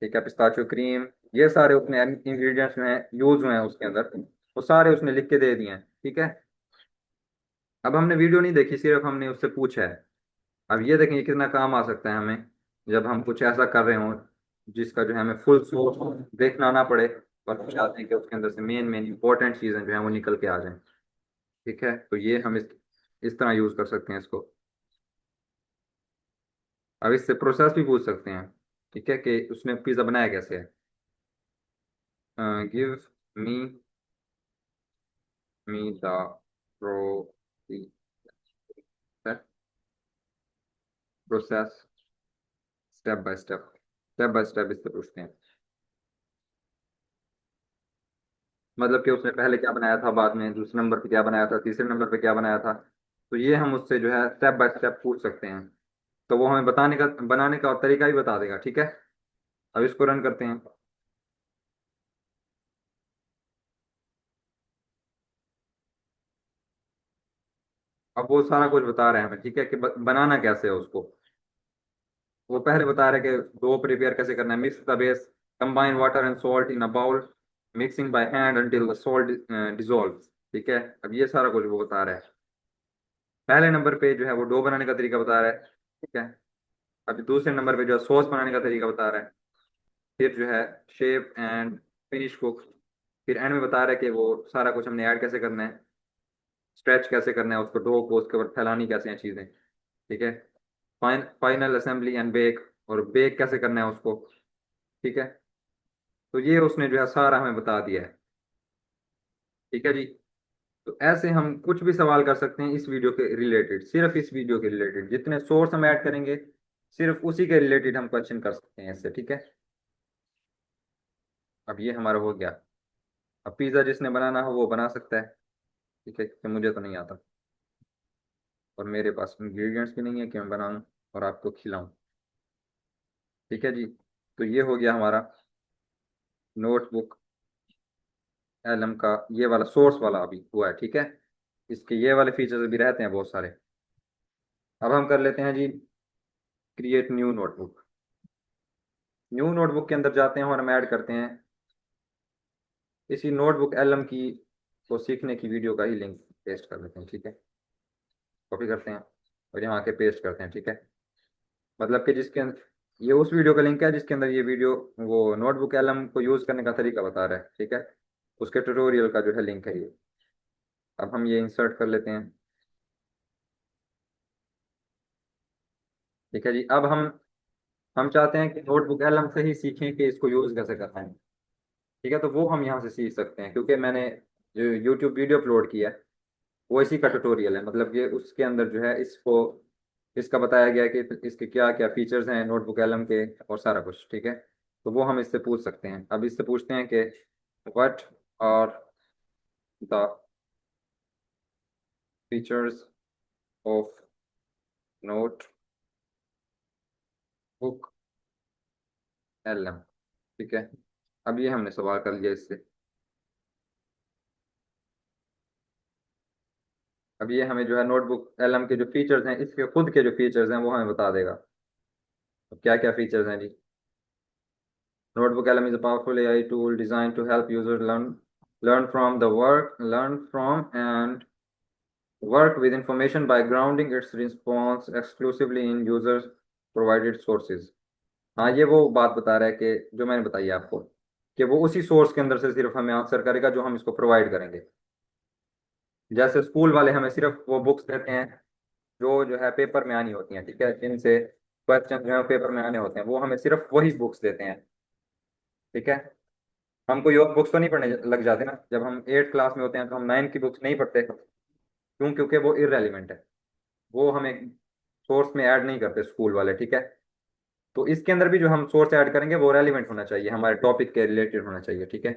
ठीक है, पिस्ताचियो क्रीम, ये सारे उसने इंग्रेडिएंट्स में यूज हुए हैं उसके अंदर, वो सारे उसने लिख के दे दिए हैं। ठीक है, अब हमने वीडियो नहीं देखी, सिर्फ हमने उससे पूछा है। अब ये देखें ये कितना काम आ सकता है हमें, जब हम कुछ ऐसा कर रहे हों जिसका जो है हमें फुल सोर्स देखना ना पड़े, और हम चाहते हैं कि उसके अंदर से मेन मेन इंपॉर्टेंट चीज़ें जो है वो निकल के आ जाएं। ठीक है, तो ये हम इस तरह यूज़ कर सकते हैं इसको। अब इससे प्रोसेस भी पूछ सकते हैं, ठीक है, कि उसने पिज़्ज़ा बनाया कैसे है। Give me me the process step by step इससे पूछते हैं। मतलब कि उसने पहले क्या बनाया था, बाद में दूसरे नंबर पे क्या बनाया था, तीसरे नंबर पे क्या बनाया था। तो ये हम उससे जो है स्टेप बाय स्टेप पूछ सकते हैं। तो वो हमें बताने का बनाने का तरीका भी बता देगा। ठीक है, अब इसको रन करते हैं। अब वो सारा कुछ बता रहे हैं हमें, ठीक है, कि बनाना कैसे है उसको। वो पहले बता रहे हैं कि डो प्रिपेयर कैसे करना है। Mix the base, combine water and salt in a bowl, mixing by hand until the salt dissolve. ठीक है, अब ये सारा कुछ वो बता रहा है। पहले नंबर पे जो है वो डो बनाने का तरीका बता रहा है। ठीक है, अभी दूसरे नंबर पे जो है सॉस बनाने का तरीका बता रहा है। फिर जो है शेप एंड फिनिश कुक। फिर एंड में बता रहा है कि वो सारा कुछ हमने ऐड कैसे करना है, स्ट्रेच कैसे करना है उसको, डो को उसके ऊपर फैलानी कैसे हैं चीज़ें। ठीक है, फाइनल असेंबली एंड बेक, और बेक कैसे करना है उसको। ठीक है, तो ये उसने जो है सारा हमें बता दिया है। ठीक है जी, तो ऐसे हम कुछ भी सवाल कर सकते हैं इस वीडियो के रिलेटेड, सिर्फ इस वीडियो के रिलेटेड जितने सोर्स हम ऐड करेंगे सिर्फ उसी के रिलेटेड हम क्वेश्चन कर सकते हैं इससे। ठीक है, अब ये हमारा हो गया। अब पिज़्ज़ा जिसने बनाना हो वो बना सकता है। ठीक है, कि मुझे तो नहीं आता, और मेरे पास इंग्रेडिएंट्स भी नहीं है कि मैं बनाऊं और आपको खिलाऊं। ठीक है जी, तो ये हो गया हमारा नोटबुक एलएम का ये वाला सोर्स वाला अभी हुआ है। ठीक है, इसके ये वाले फीचर्स भी रहते हैं बहुत सारे। अब हम कर लेते हैं जी create new notebook. New notebook के अंदर जाते हैं और हम ऐड करते हैं इसी नोटबुक एलएम की को सीखने की वीडियो का ही लिंक पेस्ट कर लेते हैं। ठीक है, कॉपी करते हैं और यहाँ के पेस्ट करते हैं। ठीक है, मतलब कि जिसके अंदर ये उस वीडियो का लिंक है जिसके अंदर ये वीडियो वो नोटबुक एलएम को यूज़ करने का तरीका बता रहा है। ठीक है, उसके ट्यूटोरियल का जो है लिंक है ये। अब हम ये इंसर्ट कर लेते हैं। ठीक है जी, अब हम चाहते हैं कि नोटबुक एलएम से ही सीखें कि इसको यूज़ कैसे करना है। ठीक है, तो वो हम यहाँ से सीख सकते हैं, क्योंकि मैंने जो यूट्यूब वीडियो अपलोड किया है वो इसी का ट्यूटोरियल है। मतलब ये उसके अंदर जो है इसको इसका बताया गया है कि इसके क्या क्या फीचर्स हैं नोटबुक एलएम के, और सारा कुछ। ठीक है, तो वो हम इससे पूछ सकते हैं। अब इससे पूछते हैं कि what are the features of notebook LM. ठीक है, अब ये हमने सवाल कर लिया इससे। अब ये हमें जो है नोटबुक एलएम के जो फीचर्स हैं, इसके खुद के जो फीचर्स हैं वो हमें बता देगा। तो क्या क्या फीचर्स हैं जी। Notebook LM is a powerful AI tool designed to help users learn from and work with information by grounding its response exclusively in users provided sources। हाँ, ये वो बात बता रहा है कि जो मैंने बताई आपको, कि वो उसी सोर्स के अंदर से सिर्फ हमें आंसर करेगा जो हम इसको प्रोवाइड करेंगे। जैसे स्कूल वाले हमें सिर्फ वो बुक्स देते हैं जो है पेपर में आनी होती हैं। ठीक है, जिनसे क्वेश्चन जो है पेपर में आने होते हैं, वो हमें सिर्फ वही बुक्स देते हैं। ठीक है, हम कोई और बुक्स तो नहीं पढ़ने लग जाते ना। जब हम 8 क्लास में होते हैं तो हम 9 की बुक्स नहीं पढ़ते, क्यों? क्योंकि वो इररेलीवेंट है, वो हमें सोर्स में ऐड नहीं करते स्कूल वाले। ठीक है, तो इसके अंदर भी जो हम सोर्स ऐड करेंगे वो रेलिवेंट होना चाहिए, हमारे टॉपिक के रिलेटेड होना चाहिए। ठीक है,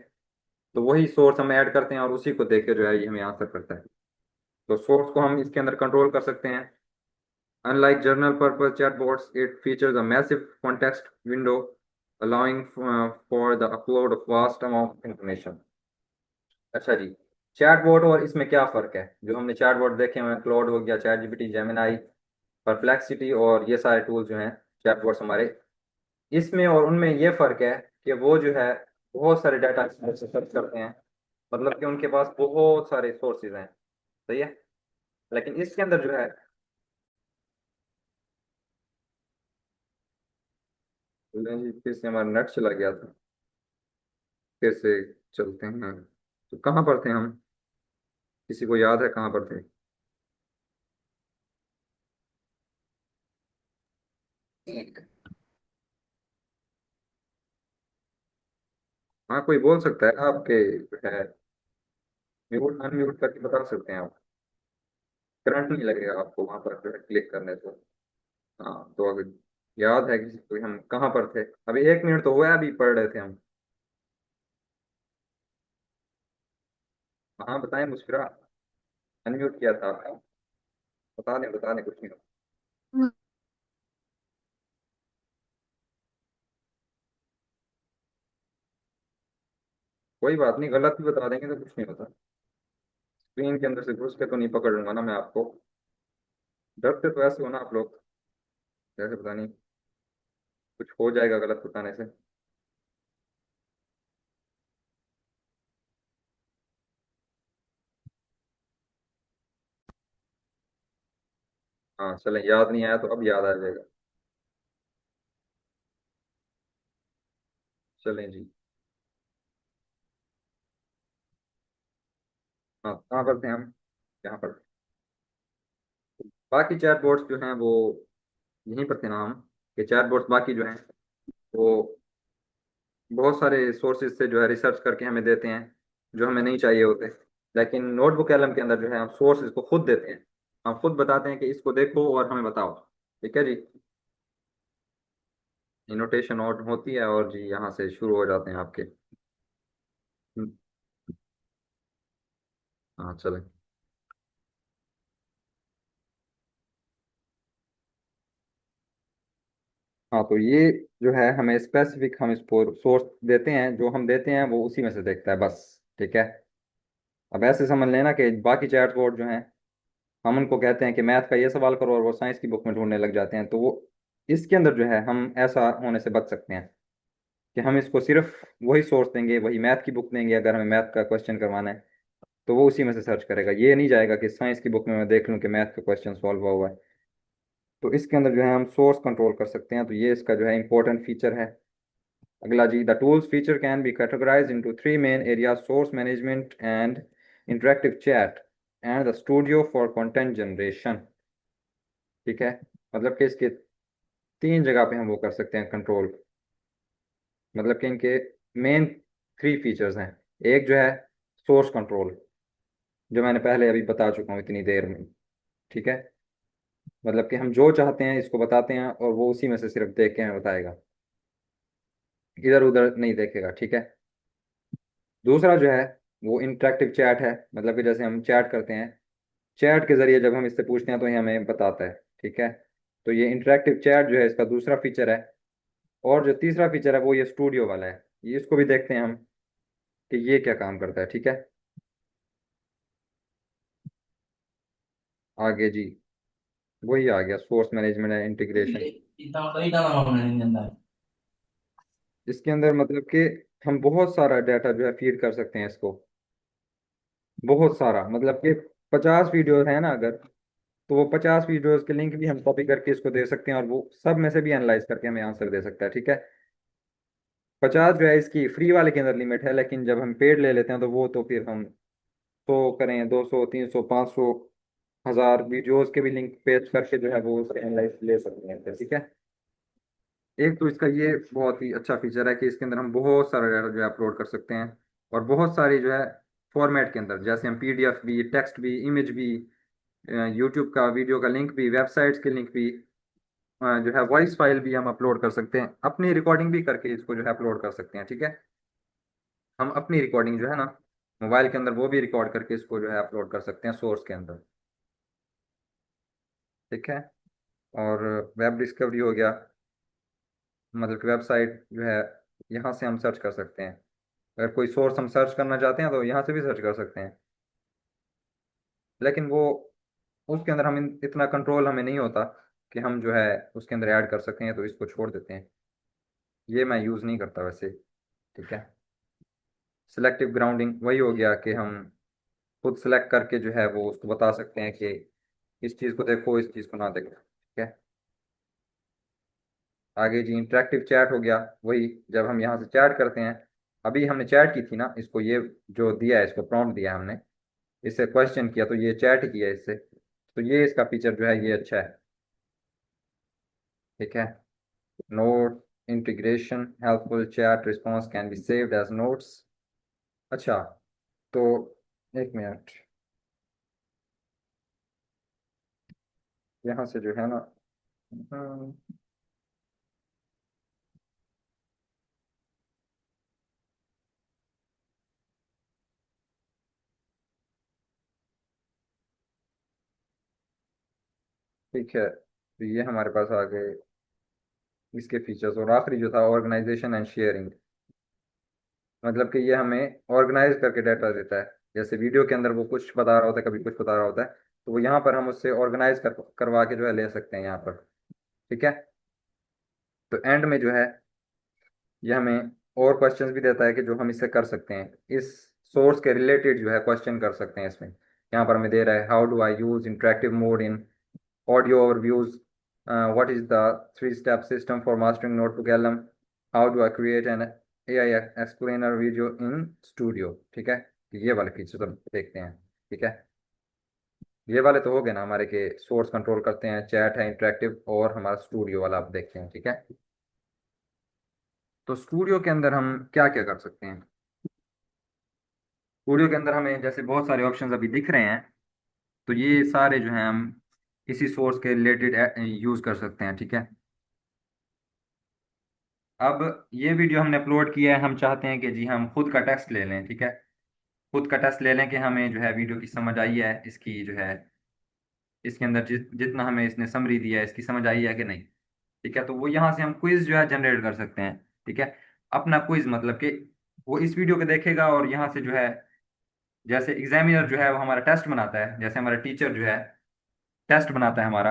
तो वही सोर्स हम ऐड करते हैं और उसी को देख के जो है ये हमें आंसर करता है। तो सोर्स को हम इसके अंदर कंट्रोल कर सकते हैं। Unlike general purpose chatbots, it features a massive context window allowing for the upload of vast amount of information। अच्छा जी, चैटबॉट और इसमें क्या फ़र्क है? जो हमने चैटबॉट देखे हैं, क्लाउड हो गया, चैट जीपीटी, जेमिनाई, परप्लेक्सिटी, और ये सारे टूल्स जो हैं चैटबॉट्स हमारे, इसमें और उनमें ये फ़र्क है कि वो जो है बहुत सारे डाटा से सर्च करते हैं। मतलब कि उनके पास बहुत सारे सोर्सेज हैं। सही है, लेकिन इसके अंदर जो है बोले जी फिर से हमारा नेट चला गया था। फिर से चलते हैं। तो कहाँ पर थे हम? किसी को याद है कहाँ पर थे? हाँ, कोई बोल सकता है आपके जो है, म्यूट अनम्यूट करके बता सकते हैं आप। करंट नहीं लगेगा आपको वहां पर जो है क्लिक करने से। हाँ, तो अगर याद है किसी को हम कहाँ पर थे? अभी 1 मिनट तो हुआ है, अभी पढ़ रहे थे हम। हाँ बताएं मुस्कुरा। अनम्यूट किया था आपने। बता दें कुछ नहीं। कोई बात नहीं, गलत भी बता देंगे तो कुछ नहीं होता। स्क्रीन के अंदर से घुस के तो नहीं पकड़ लूंगा ना मैं आपको। डरते तो ऐसे हो ना आप लोग, जैसे पता नहीं कुछ हो जाएगा गलत बताने से। हाँ चलें, याद नहीं आया तो अब याद आ जाएगा। चलें जी। हाँ, कहाँ पर थे हम? यहाँ पर। बाकी चैट बोर्ड्स जो हैं वो यहीं पर थे ना हम। ये चैट बोर्ड्स बाकी जो हैं वो बहुत सारे सोर्सेज से जो है रिसर्च करके हमें देते हैं जो हमें नहीं चाहिए होते। लेकिन नोटबुक एलएम के अंदर जो है हम सोर्स इसको खुद देते हैं। हम खुद बताते हैं कि इसको देखो और हमें बताओ। ठीक है जी। इनोटेशन ऑन होती है और जी यहाँ से शुरू हो जाते हैं आपके। हाँ चलें। हाँ, तो ये जो है हमें स्पेसिफिक हम इसको सोर्स देते हैं, जो हम देते हैं वो उसी में से देखता है बस। ठीक है। अब ऐसे समझ लेना कि बाकी चैट बोर्ड जो हैं हम उनको कहते हैं कि मैथ का ये सवाल करो और वो साइंस की बुक में ढूंढने लग जाते हैं। तो वो इसके अंदर जो है हम ऐसा होने से बच सकते हैं कि हम इसको सिर्फ वही सोर्स देंगे, वही मैथ की बुक देंगे अगर हमें मैथ का क्वेश्चन करवाना है। तो वो उसी में से सर्च करेगा, ये नहीं जाएगा कि साइंस की बुक में मैं देख लूँ कि मैथ का क्वेश्चन सॉल्व हुआ हुआ है। तो इसके अंदर जो है हम सोर्स कंट्रोल कर सकते हैं, तो ये इसका जो है इंपॉर्टेंट फीचर है। अगला जी, the tools feature can be categorized into three main areas: source management and interactive chat and the studio for content generation. ठीक है। मतलब कि इसके 3 जगह पे हम वो कर सकते हैं कंट्रोल। मतलब कि इनके मेन 3 फीचर्स हैं। एक जो है सोर्स कंट्रोल, जो मैंने पहले अभी बता चुका हूँ इतनी देर में। ठीक है। मतलब कि हम जो चाहते हैं इसको बताते हैं और वो उसी में से सिर्फ देख के हमें बताएगा, इधर उधर नहीं देखेगा। ठीक है। दूसरा जो है वो इंटरेक्टिव चैट है। मतलब कि जैसे हम चैट करते हैं, चैट के जरिए जब हम इससे पूछते हैं तो ये हमें बताता है। ठीक है। तो ये इंटरेक्टिव चैट जो है इसका दूसरा फीचर है। और जो तीसरा फीचर है वो ये स्टूडियो वाला है। ये इसको भी देखते हैं हम कि ये क्या काम करता है। ठीक है। आगे जी, वही आ गया सोर्स मैनेजमेंट एंड इंटीग्रेशन। इसके अंदर मतलब कि हम बहुत सारा डाटा जो है फीड कर सकते हैं इसको। बहुत सारा मतलब कि 50 वीडियो है ना अगर, तो वो 50 वीडियोस के लिंक भी हम कॉपी करके इसको दे सकते हैं और वो सब में से भी एनालाइज करके हमें आंसर दे सकता है। ठीक है। 50 जो है इसकी फ्री वाले के अंदर लिमिट है, लेकिन जब हम पेड ले लेते हैं तो वो तो फिर हम 100 करें, 200, 300, 500, 1000 वीडियोस के भी लिंक पेस्ट करके जो है वो उससे एनालाइज ले सकते हैं। ठीक है। एक तो इसका ये बहुत ही अच्छा फीचर है कि इसके अंदर हम बहुत सारा डाटा जो है अपलोड कर सकते हैं। और बहुत सारी जो है फॉर्मेट के अंदर, जैसे हम पीडीएफ भी, टेक्स्ट भी, इमेज भी, यूट्यूब का वीडियो का लिंक भी, वेबसाइट्स के लिंक भी, जो है वॉइस फाइल भी हम अपलोड कर सकते हैं। अपनी रिकॉर्डिंग भी करके इसको जो है अपलोड कर सकते हैं। ठीक है। हम अपनी रिकॉर्डिंग जो है ना मोबाइल के अंदर वो भी रिकॉर्ड करके इसको जो है अपलोड कर सकते हैं सोर्स के अंदर। ठीक है। और वेब डिस्कवरी हो गया, मतलब कि वेबसाइट जो है यहाँ से हम सर्च कर सकते हैं। अगर कोई सोर्स हम सर्च करना चाहते हैं तो यहाँ से भी सर्च कर सकते हैं। लेकिन वो उसके अंदर हम इतना कंट्रोल हमें नहीं होता कि हम जो है उसके अंदर ऐड कर सकते हैं, तो इसको छोड़ देते हैं। ये मैं यूज़ नहीं करता वैसे। ठीक है। सिलेक्टिव ग्राउंडिंग वही हो गया कि हम खुद सेलेक्ट करके जो है वो उसको बता सकते हैं कि इस चीज़ को देखो, इस चीज़ को ना देखो। ठीक है। आगे जी इंटरेक्टिव चैट हो गया, वही जब हम यहाँ से चैट करते हैं। अभी हमने चैट की थी ना, इसको ये जो दिया है, इसको प्रॉम्प्ट दिया है हमने, इससे क्वेश्चन किया तो ये चैट किया इससे, तो ये इसका फीचर जो है ये अच्छा है। ठीक है, note integration helpful chat response can be saved as notes. अच्छा, तो एक मिनट, यहाँ से जो है ना, हम्म, ठीक है, तो ये हमारे पास आ गए इसके फीचर्स। और आखिरी जो था ऑर्गेनाइजेशन एंड शेयरिंग, मतलब कि ये हमें ऑर्गेनाइज करके डाटा देता है। जैसे वीडियो के अंदर वो कुछ बता रहा होता है, कभी कुछ बता रहा होता है, तो वो यहाँ पर हम उससे ऑर्गेनाइज करवा के जो है ले सकते हैं यहाँ पर। ठीक है, तो एंड में जो है ये हमें और क्वेश्चंस भी देता है कि जो हम इससे कर सकते हैं, इस सोर्स के रिलेटेड जो है क्वेश्चन कर सकते हैं इसमें। यहाँ पर हमें दे रहा है how do I use interactive mode in audio overviews, what is the three-step system for mastering notebook LM, how do I create an AI explainer video in studio। ठीक है, ये वाले फीचर तो देखते हैं। ठीक है, ये वाले तो हो गए ना हमारे के सोर्स कंट्रोल करते हैं, चैट है इंटरेक्टिव, और हमारा स्टूडियो वाला आप देखते हैं। ठीक है, तो स्टूडियो के अंदर हम क्या क्या कर सकते हैं। स्टूडियो के अंदर हमें जैसे बहुत सारे ऑप्शंस अभी दिख रहे हैं, तो ये सारे जो हैं हम इसी सोर्स के रिलेटेड यूज कर सकते हैं। ठीक है, अब ये वीडियो हमने अपलोड किया है, हम चाहते हैं कि जी हम खुद का टेस्ट ले लें। ठीक है, खुद का टेस्ट ले लें कि हमें जो है वीडियो की समझ आई है, इसकी जो है इसके अंदर जितना हमें इसने समरी दिया है इसकी समझ आई है कि नहीं। ठीक है, तो वो यहाँ से हम क्विज जो है जनरेट कर सकते हैं। ठीक है, अपना क्विज मतलब कि वो इस वीडियो को देखेगा और यहाँ से जो है, जैसे एग्जामिनर जो है वो हमारा टेस्ट बनाता है, जैसे हमारा टीचर जो है टेस्ट बनाता है हमारा,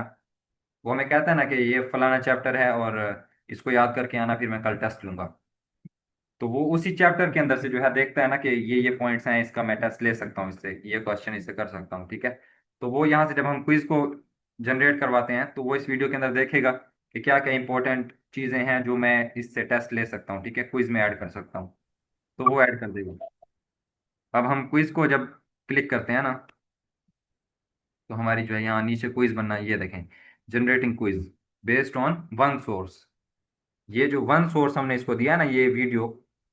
वो हमें कहता है ना कि ये फलाना चैप्टर है और इसको याद करके आना, फिर मैं कल टेस्ट लूंगा। तो वो उसी चैप्टर के अंदर से जो है देखता है ना कि ये पॉइंट्स हैं, इसका मैं टेस्ट ले सकता हूँ, इससे ये क्वेश्चन इससे कर सकता हूँ। ठीक है, तो वो यहाँ से जब हम क्विज को जनरेट करवाते हैं तो वो इस वीडियो के अंदर देखेगा कि क्या क्या इंपॉर्टेंट चीज़ें हैं जो मैं इससे टेस्ट ले सकता हूँ। ठीक है, क्विज में ऐड कर सकता हूँ, तो वो ऐड कर देगा। अब हम क्विज को जब क्लिक करते हैं ना, तो हमारी जो है यहाँ नीचे क्विज बनना है, ये देखें, generating quiz based on one source. ये जो वन सोर्स हमने इसको दिया ना, ये वीडियो,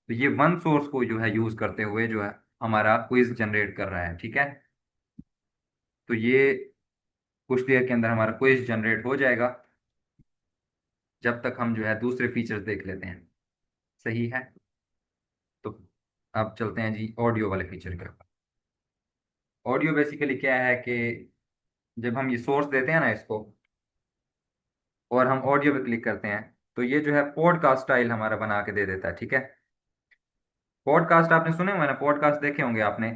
तो ये वन सोर्स को जो है यूज करते हुए जो है हमारा क्विज जनरेट कर रहा है। ठीक है, तो ये कुछ देर के अंदर हमारा क्विज जनरेट हो जाएगा, जब तक हम जो है दूसरे फीचर्स देख लेते हैं। सही है, तो अब चलते हैं जी ऑडियो वाले फीचर के ऊपर। ऑडियो बेसिकली क्या है कि जब हम ये सोर्स देते हैं ना इसको, और हम ऑडियो पे क्लिक करते हैं, तो ये जो है पॉडकास्ट स्टाइल हमारा बना के दे देता है। ठीक है, पॉडकास्ट आपने सुने हुए ना, पॉडकास्ट देखे होंगे आपने,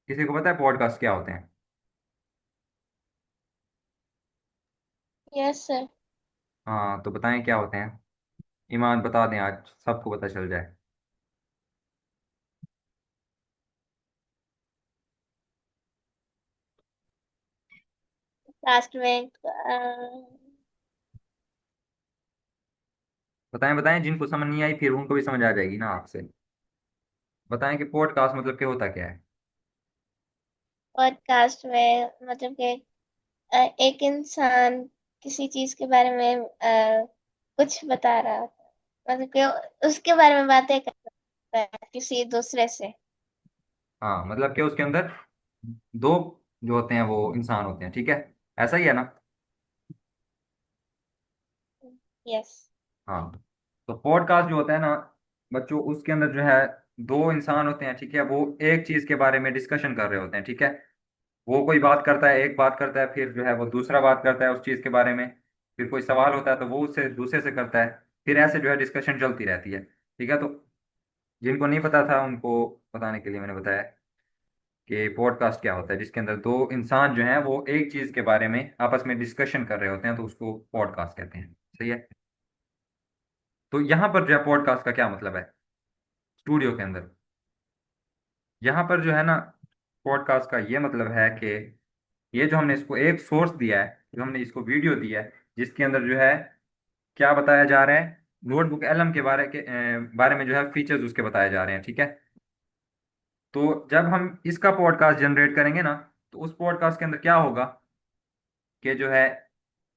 किसी को पता है पॉडकास्ट क्या होते हैं? Yes sir. हाँ, तो बताएं क्या होते हैं, ईमान बता दें, आज सबको पता चल जाए। लास्ट में बताएं बताएं, जिनको समझ नहीं आई फिर उनको भी समझ आ जाएगी ना आपसे। बताएं कि पॉडकास्ट मतलब क्या होता क्या है। पॉडकास्ट में मतलब कि एक इंसान किसी चीज के बारे में कुछ बता रहा होता है, मतलब कि उसके बारे में बातें कर रहा है किसी दूसरे से। हाँ, मतलब कि उसके अंदर दो जो होते हैं वो इंसान होते हैं। ठीक है, ऐसा ही है ना। यस। हाँ, तो पॉडकास्ट जो होता है ना बच्चों, उसके अंदर जो है दो इंसान होते हैं। ठीक है, वो एक चीज के बारे में डिस्कशन कर रहे होते हैं। ठीक है, वो कोई बात करता है, एक बात करता है, फिर जो है वो दूसरा बात करता है उस चीज के बारे में, फिर कोई सवाल होता है तो वो उससे दूसरे से करता है, फिर ऐसे जो है डिस्कशन चलती रहती है। ठीक है, तो जिनको नहीं पता था उनको बताने के लिए मैंने बताया कि पॉडकास्ट क्या होता है, जिसके अंदर दो इंसान जो हैं वो एक चीज के बारे में आपस में डिस्कशन कर रहे होते हैं, तो उसको पॉडकास्ट कहते हैं। सही है, तो यहाँ पर जो है पॉडकास्ट का क्या मतलब है स्टूडियो के अंदर, यहाँ पर जो है ना पॉडकास्ट का ये मतलब है कि ये जो हमने इसको एक सोर्स दिया है, जो हमने इसको वीडियो दिया है, जिसके अंदर जो है क्या बताया जा रहा है, नोटबुक एलएम के बारे में जो है फीचर्स उसके बताए जा रहे हैं, ठीक है। तो जब हम इसका पॉडकास्ट जनरेट करेंगे ना, तो उस पॉडकास्ट के अंदर क्या होगा कि जो है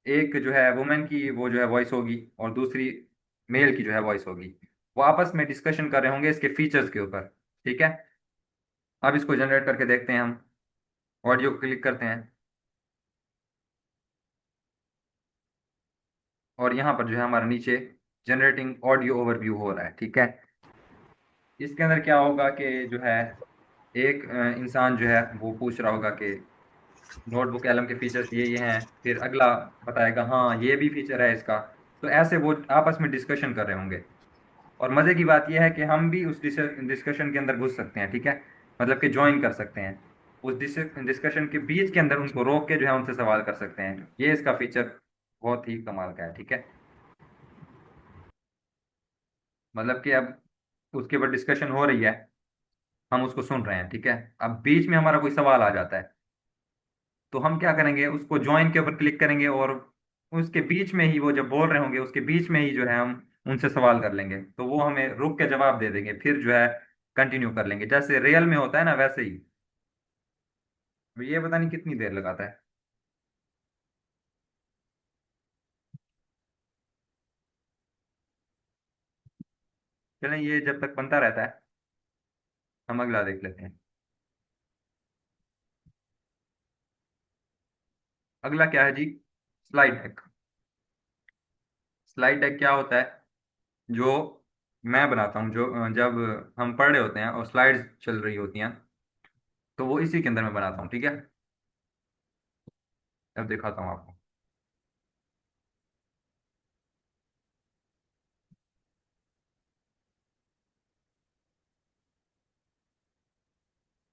एक जो है वुमेन की वो जो है वॉइस होगी और दूसरी मेल की जो है वॉइस होगी। वो आपस में डिस्कशन कर रहे होंगे इसके फीचर्स के ऊपर, ठीक है। अब इसको जनरेट करके देखते हैं हम। ऑडियो क्लिक करते हैं और यहाँ पर जो है हमारा नीचे जनरेटिंग ऑडियो ओवरव्यू हो रहा है, ठीक है। इसके अंदर क्या होगा कि जो है एक इंसान जो है वो पूछ रहा होगा कि नोटबुक एलएम के फीचर्स ये हैं, फिर अगला बताएगा हाँ ये भी फीचर है इसका। तो ऐसे वो आपस में डिस्कशन कर रहे होंगे। और मजे की बात यह है कि हम भी उस डिस्कशन के अंदर घुस सकते हैं, ठीक है। मतलब कि ज्वाइन कर सकते हैं उस डिस्कशन के बीच के अंदर, उनको रोक के जो है उनसे सवाल कर सकते हैं। ये इसका फीचर बहुत ही कमाल का है, ठीक है। मतलब कि अब उसके ऊपर डिस्कशन हो रही है, हम उसको सुन रहे हैं, ठीक है। अब बीच में हमारा कोई सवाल आ जाता है, तो हम क्या करेंगे, उसको ज्वाइन के ऊपर क्लिक करेंगे और उसके बीच में ही वो जब बोल रहे होंगे उसके बीच में ही जो है हम उनसे सवाल कर लेंगे, तो वो हमें रुक के जवाब दे देंगे, फिर जो है कंटिन्यू कर लेंगे जैसे रियल में होता है ना वैसे ही। अब ये पता नहीं कितनी देर लगाता है। चलें, ये जब तक बनता रहता है हम अगला देख लेते हैं। अगला क्या है जी, स्लाइड डेक। स्लाइड डेक क्या होता है, जो मैं बनाता हूँ, जो जब हम पढ़ रहे होते हैं और स्लाइड्स चल रही होती हैं, तो वो इसी के अंदर मैं बनाता हूँ, ठीक है। अब दिखाता हूँ आपको।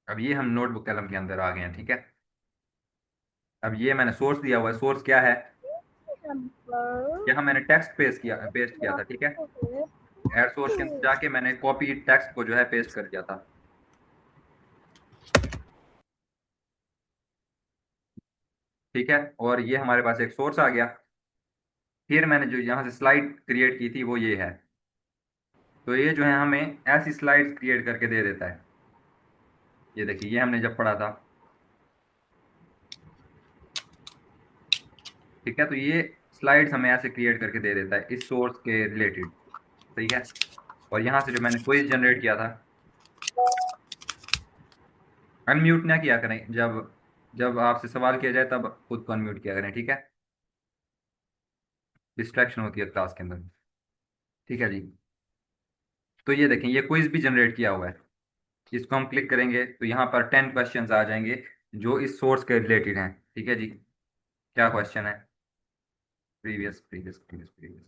अब ये हम नोटबुक कलम के अंदर आ गए हैं, ठीक है। अब ये मैंने सोर्स दिया हुआ है। सोर्स क्या है, यहाँ मैंने पेस्ट किया था, ठीक है। एड सोर्स के अंदर जाके मैंने कॉपी टेक्स्ट को जो है पेस्ट कर दिया था, ठीक है। और ये हमारे पास एक सोर्स आ गया। फिर मैंने जो यहाँ से स्लाइड क्रिएट की थी वो ये है। तो ये जो है हमें ऐसी स्लाइड्स क्रिएट करके दे देता है। ये देखिए, ये हमने जब पढ़ा था, ठीक है। तो ये स्लाइड्स हमें ऐसे क्रिएट करके दे देता है इस सोर्स के रिलेटेड, ठीक है। और यहाँ से जो मैंने क्विज जनरेट किया था, अनम्यूट ना किया करें, जब जब आपसे सवाल किया जाए तब खुद को अनम्यूट किया करें, ठीक है। डिस्ट्रैक्शन होती है क्लास के अंदर, ठीक है जी। तो ये देखें, ये क्विज भी जनरेट किया हुआ है। इसको हम क्लिक करेंगे तो यहाँ पर 10 क्वेश्चंस आ जाएंगे जो इस सोर्स के रिलेटेड हैं, ठीक है जी। क्या क्वेश्चन है, प्रीवियस प्रीवियस प्रीवियस प्रीवियस,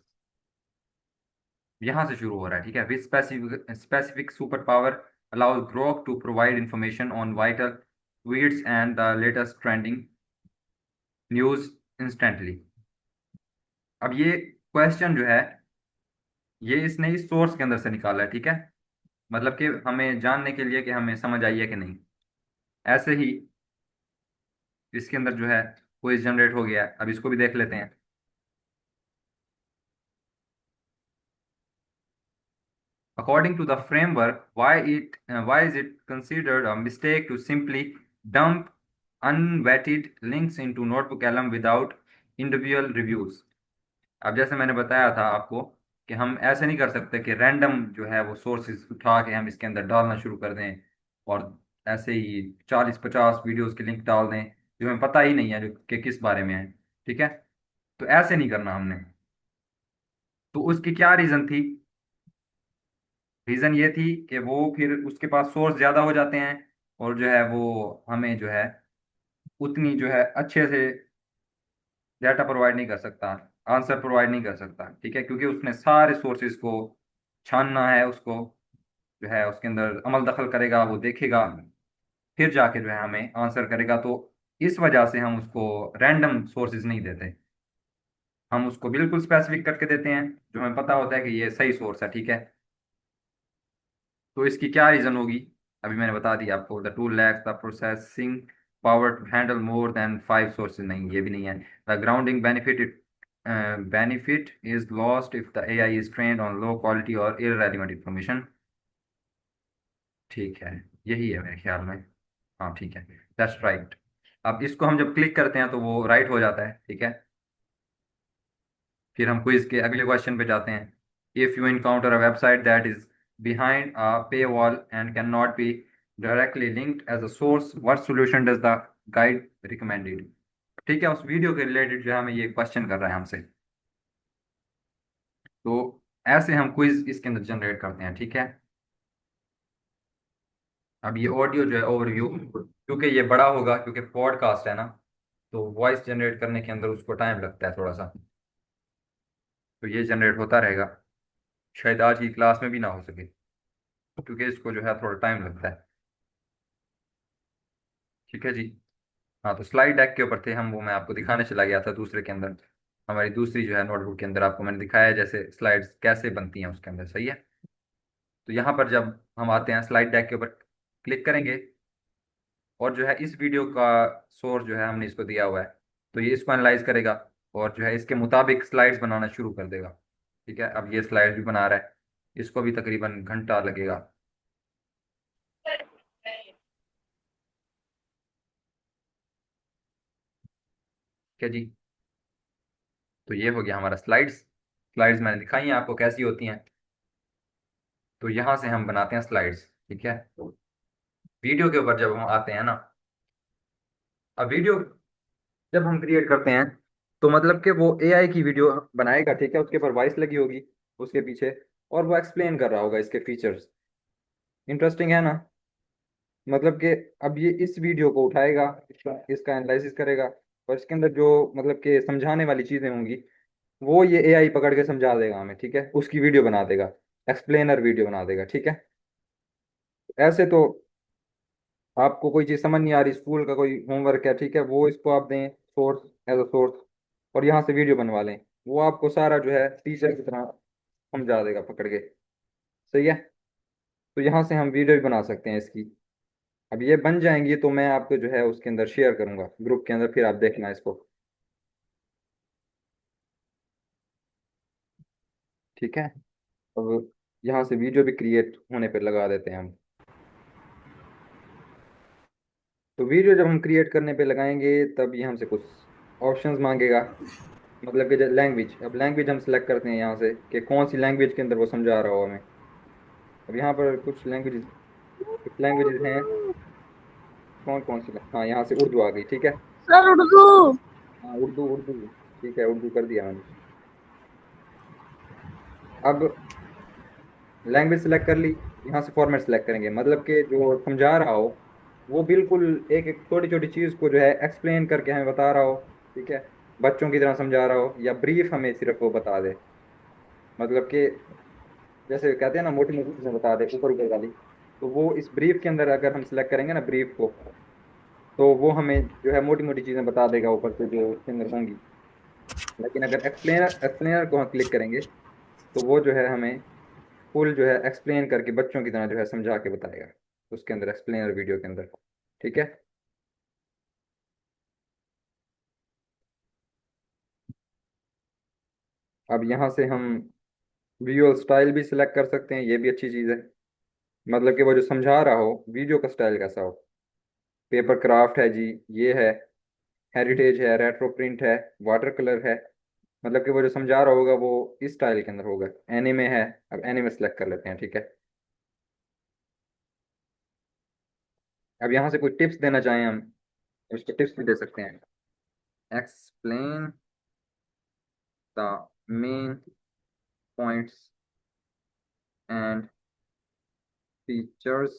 यहाँ से शुरू हो रहा है, ठीक है। Which specific super power allows Grok to provide information on vital tweets and the latest trending news instantly. अब ये क्वेश्चन जो है ये इसने इस सोर्स के अंदर से निकाला है, ठीक है। मतलब कि हमें जानने के लिए कि हमें समझ आई है कि नहीं। ऐसे ही इसके अंदर जो है क्विज जनरेट हो गया है। अब इसको भी देख लेते हैं। According to the framework, why is it considered a mistake to simply dump unvetted links into Notebook LM without individual reviews? अब जैसे मैंने बताया था आपको कि हम ऐसे नहीं कर सकते कि रैंडम जो है वो सोर्सेज उठा के हम इसके अंदर डालना शुरू कर दें और ऐसे ही 40-50 वीडियोस के लिंक डाल दें जो हमें पता ही नहीं है जो कि किस बारे में है, ठीक है। तो ऐसे नहीं करना हमने। तो उसकी क्या रीज़न थी, रीज़न ये थी कि वो फिर उसके पास सोर्स ज़्यादा हो जाते हैं और जो है वो हमें जो है उतनी जो है अच्छे से डाटा प्रोवाइड नहीं कर सकता, आंसर प्रोवाइड नहीं कर सकता, ठीक है। क्योंकि उसने सारे सोर्सेज को छानना है, उसको जो है उसके अंदर अमल दखल करेगा, वो देखेगा, फिर जाके जो है हमें आंसर करेगा। तो इस वजह से हम उसको रैंडम सोर्सेज नहीं देते, हम उसको बिल्कुल स्पेसिफिक करके देते हैं जो हमें पता होता है कि ये सही सोर्स है, ठीक है। तो इसकी क्या रीज़न होगी, अभी मैंने बता दिया आपको। The tool lacks the processing power to handle more than 5 sources, नहीं ये भी नहीं है। The grounding benefit benefit is lost if the AI is trained on low quality or irrelevant information. ठीक है, यही है मेरे ख्याल में। हाँ ठीक है, दैट्स राइट। अब इसको हम जब क्लिक करते हैं तो वो राइट हो जाता है, ठीक है। फिर हम क्विज के अगले क्वेश्चन पे जाते हैं। If you encounter a website that is behind a paywall and can not be directly linked as a source, what solution does the guide recommended. ठीक है, उस वीडियो के रिलेटेड जो है हमें ये क्वेश्चन कर रहा है हमसे। तो ऐसे हम क्विज इसके अंदर जनरेट करते हैं, ठीक है। अब ये ऑडियो जो है ओवरव्यू, क्योंकि ये बड़ा होगा, क्योंकि पॉडकास्ट है ना, तो वॉइस जनरेट करने के अंदर उसको टाइम लगता है थोड़ा सा, तो ये जनरेट होता रहेगा। शायद आज की क्लास में भी ना हो सके, क्योंकि इसको जो है थोड़ा टाइम लगता है। ठीक है जी। हाँ, तो स्लाइड डेक के ऊपर थे हम, वो मैं आपको दिखाने चला गया था दूसरे के अंदर। हमारी दूसरी जो है नोटबुक के अंदर आपको मैंने दिखाया है जैसे स्लाइड्स कैसे बनती हैं उसके अंदर, सही है। तो यहाँ पर जब हम आते हैं स्लाइड डेक के ऊपर क्लिक करेंगे, और जो है इस वीडियो का सोर्स जो है हमने इसको दिया हुआ है, तो ये इसको एनालाइज करेगा और जो है इसके मुताबिक स्लाइड्स बनाना शुरू कर देगा। ठीक है, अब ये स्लाइड भी बना रहा है, इसको भी तकरीबन घंटा लगेगा। ठीक है जी। तो ये हो गया हमारा स्लाइड्स। स्लाइड्स मैंने दिखाई हैं आपको कैसी होती हैं। तो यहाँ से हम बनाते हैं स्लाइड्स, ठीक है। वीडियो के ऊपर जब हम आते हैं ना, अब वीडियो जब हम क्रिएट करते हैं तो मतलब कि वो एआई की वीडियो बनाएगा, ठीक है। उसके ऊपर वॉइस लगी होगी उसके पीछे, और वो एक्सप्लेन कर रहा होगा इसके फीचर्स। इंटरेस्टिंग है ना। मतलब कि अब ये इस वीडियो को उठाएगा, इसका एनालिसिस करेगा, और इसके अंदर जो मतलब कि समझाने वाली चीज़ें होंगी वो ये एआई पकड़ के समझा देगा हमें, ठीक है। उसकी वीडियो बना देगा, एक्सप्लेनर वीडियो बना देगा, ठीक है। ऐसे तो आपको कोई चीज़ समझ नहीं आ रही, स्कूल का कोई होमवर्क है, ठीक है, वो इसको आप दें सोर्स, एज अ सोर्स, और यहाँ से वीडियो बनवा लें, वो आपको सारा जो है टीचर की तरह समझा देगा पकड़ के, सही है। तो यहाँ से हम वीडियो भी बना सकते हैं इसकी। अब ये बन जाएंगी तो मैं आपको जो है उसके अंदर शेयर करूंगा ग्रुप के अंदर, फिर आप देखना इसको, ठीक है। अब यहाँ से वीडियो भी क्रिएट होने पर लगा देते हैं हम। तो वीडियो जब हम क्रिएट करने पे लगाएंगे तब ये हमसे कुछ ऑप्शंस मांगेगा, मतलब कि लैंग्वेज। अब लैंग्वेज हम सेलेक्ट करते हैं यहाँ से कि कौन सी लैंग्वेज के अंदर वो समझा रहा हो हमें। अब यहाँ पर कुछ लैंग्वेजेस हैं, कौन कौन सी। हाँ, यहाँ से उर्दू आ गई, ठीक है। सर उर्दू। हाँ, उर्दू उर्दू, ठीक है, उर्दू कर दिया मैंने। अब लैंग्वेज सेलेक्ट कर ली, यहाँ से फॉर्मेट सेलेक्ट करेंगे, मतलब कि जो समझा रहा हो वो बिल्कुल एक एक छोटी छोटी चीज़ को जो है एक्सप्लेन करके हमें बता रहा हो, ठीक है। बच्चों की तरह समझा रहा हो, या ब्रीफ हमें सिर्फ वो बता दे, मतलब कि जैसे कहते हैं ना मोटी मोटी चीज़ें बता दे ऊपर ऊपर वाली। तो वो इस ब्रीफ के अंदर अगर हम सिलेक्ट करेंगे ना ब्रीफ को, तो वो हमें जो है मोटी मोटी चीज़ें बता देगा ऊपर से जो उसके अंदर होंगी। लेकिन अगर एक्सप्लेनर एक्सप्लेनर को हम क्लिक करेंगे तो वो जो है हमें फुल जो है एक्सप्लेन करके बच्चों की तरह जो है समझा के बताएगा उसके अंदर, एक्सप्लेनर वीडियो के अंदर, ठीक है। अब यहाँ से हम विजुअल स्टाइल भी सिलेक्ट कर सकते हैं, ये भी अच्छी चीज़ है। मतलब कि वो जो समझा रहा हो वीडियो का स्टाइल कैसा हो। पेपर क्राफ्ट है जी, ये है, हेरिटेज है, रेट्रो प्रिंट है, वाटर कलर है। मतलब कि वो जो समझा रहा होगा वो इस स्टाइल के अंदर होगा। एनिमे है, अब एनिमे सेलेक्ट कर लेते हैं, ठीक है। अब यहाँ से कोई टिप्स देना चाहें हम, उसको टिप्स भी दे सकते हैं। Explain the main points and features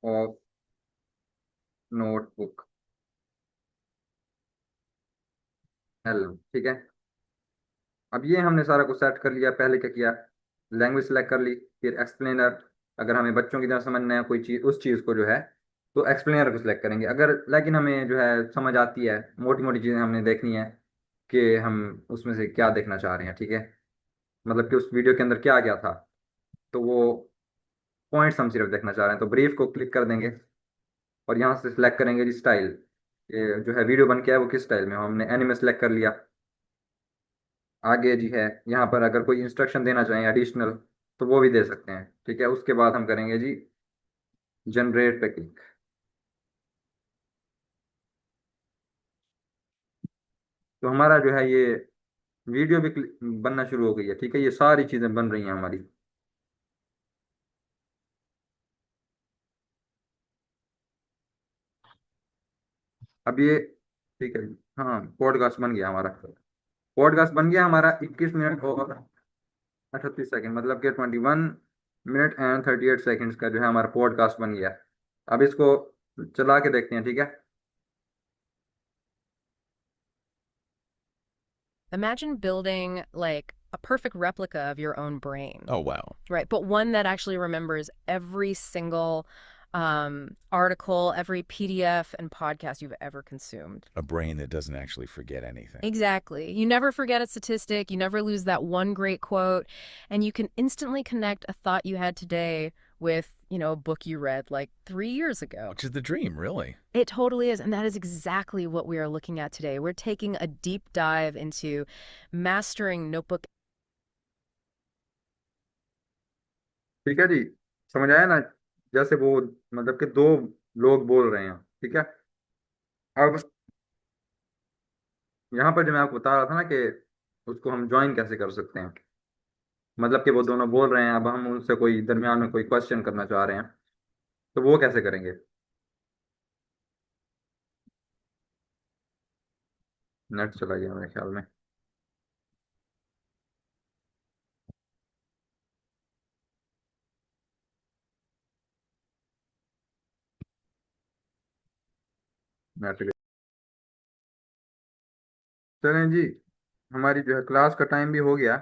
of notebook, hello, ठीक है। अब ये हमने सारा कुछ सेट कर लिया। पहले क्या किया, लैंग्वेज सेलेक्ट कर ली, फिर एक्सप्लेनर। अगर हमें बच्चों की तरह समझना है कोई चीज़, उस चीज़ को जो है, तो एक्सप्लेनर को सिलेक्ट करेंगे। अगर लेकिन हमें जो है समझ आती है, मोटी मोटी चीज़ें हमने देखनी है कि हम उसमें से क्या देखना चाह रहे हैं, ठीक है, मतलब कि उस वीडियो के अंदर क्या गया था, तो वो पॉइंट्स हम सिर्फ देखना चाह रहे हैं, तो ब्रीफ को क्लिक कर देंगे और यहाँ से सिलेक्ट करेंगे जी स्टाइल। ये जो है वीडियो बन के है वो किस स्टाइल में हो, हमने एनिमे सेलेक्ट कर लिया। आगे जी है यहाँ पर अगर कोई इंस्ट्रक्शन देना चाहें एडिशनल तो वो भी दे सकते हैं। ठीक है, उसके बाद हम करेंगे जी जनरेट पे क्लिक। तो हमारा जो है ये वीडियो भी बनना शुरू हो गई है। ठीक है, ये सारी चीज़ें बन रही हैं हमारी। अब ये ठीक है जी, हाँ पॉडकास्ट बन गया हमारा। पॉडकास्ट बन गया हमारा 21 मिनट और 38 सेकंड, मतलब कि 21 मिनट एंड 38 सेकंड्स का जो है हमारा पॉडकास्ट बन गया। अब इसको चला के देखते हैं। ठीक है, Imagine building like a perfect replica of your own brain. Oh, wow. Right, but one that actually remembers every single article, every PDF and podcast you've ever consumed. A brain that doesn't actually forget anything. Exactly. You never forget a statistic, you never lose that one great quote, and you can instantly connect a thought you had today with, a book you read like 3 years ago. Which is the dream, really. It totally is, and that is exactly what we are looking at today. We're taking a deep dive into mastering notebook. ठीक है जी, समझ आया ना? जैसे वो मतलब कि दो लोग बोल रहे हैं। ठीक है, अब यहाँ पर जो मैं आपको बता रहा था ना कि उसको हम ज्वाइन कैसे कर सकते हैं, मतलब कि वो दोनों बोल रहे हैं, अब हम उनसे कोई दरमियान में कोई क्वेश्चन करना चाह रहे हैं, तो वो कैसे करेंगे? नेट चला गया मेरे ख्याल में। नेट गया। चलें जी, हमारी जो है क्लास का टाइम भी हो गया,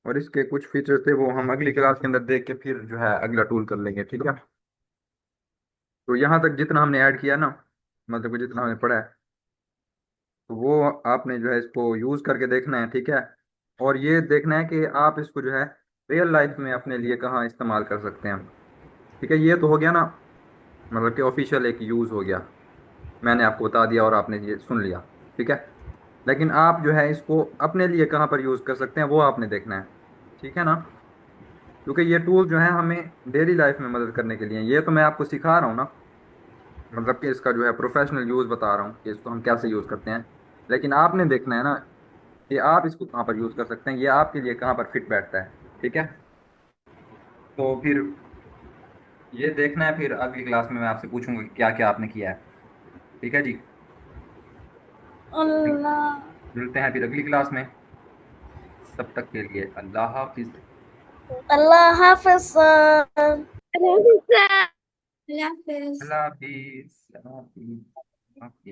और इसके कुछ फीचर्स थे वो हम अगली क्लास के अंदर देख के फिर जो है अगला टूल कर लेंगे। ठीक है, तो यहाँ तक जितना हमने ऐड किया ना, मतलब कि जितना हमने पढ़ा है, तो वो आपने जो है इसको यूज़ करके देखना है। ठीक है, और ये देखना है कि आप इसको जो है रियल लाइफ में अपने लिए कहाँ इस्तेमाल कर सकते हैं। ठीक है, ये तो हो गया ना, मतलब कि ऑफिशियल एक यूज़ हो गया, मैंने आपको बता दिया और आपने ये सुन लिया। ठीक है, लेकिन आप जो है इसको अपने लिए कहाँ पर यूज़ कर सकते हैं वो आपने देखना है। ठीक है ना, क्योंकि ये टूल जो है हमें डेली लाइफ में मदद करने के लिए, ये तो मैं आपको सिखा रहा हूँ ना, मतलब कि इसका जो है प्रोफेशनल यूज़ बता रहा हूँ कि इसको हम कैसे यूज़ करते हैं, लेकिन आपने देखना है ना कि आप इसको कहाँ पर यूज़ कर सकते हैं, ये आपके लिए कहाँ पर फिट बैठता है। ठीक है, तो फिर ये देखना है, फिर अगली क्लास में मैं आपसे पूछूंगा कि क्या क्या आपने किया है। ठीक है जी, अल्लाह मिलते हैं फिर अगली क्लास में, तब तक के लिए अल्लाह हाफिज। अल्लाह हाफिज। अल्लाह हाफिज। अल्लाह हाफिज। अल्लाह हाफिज। ओके।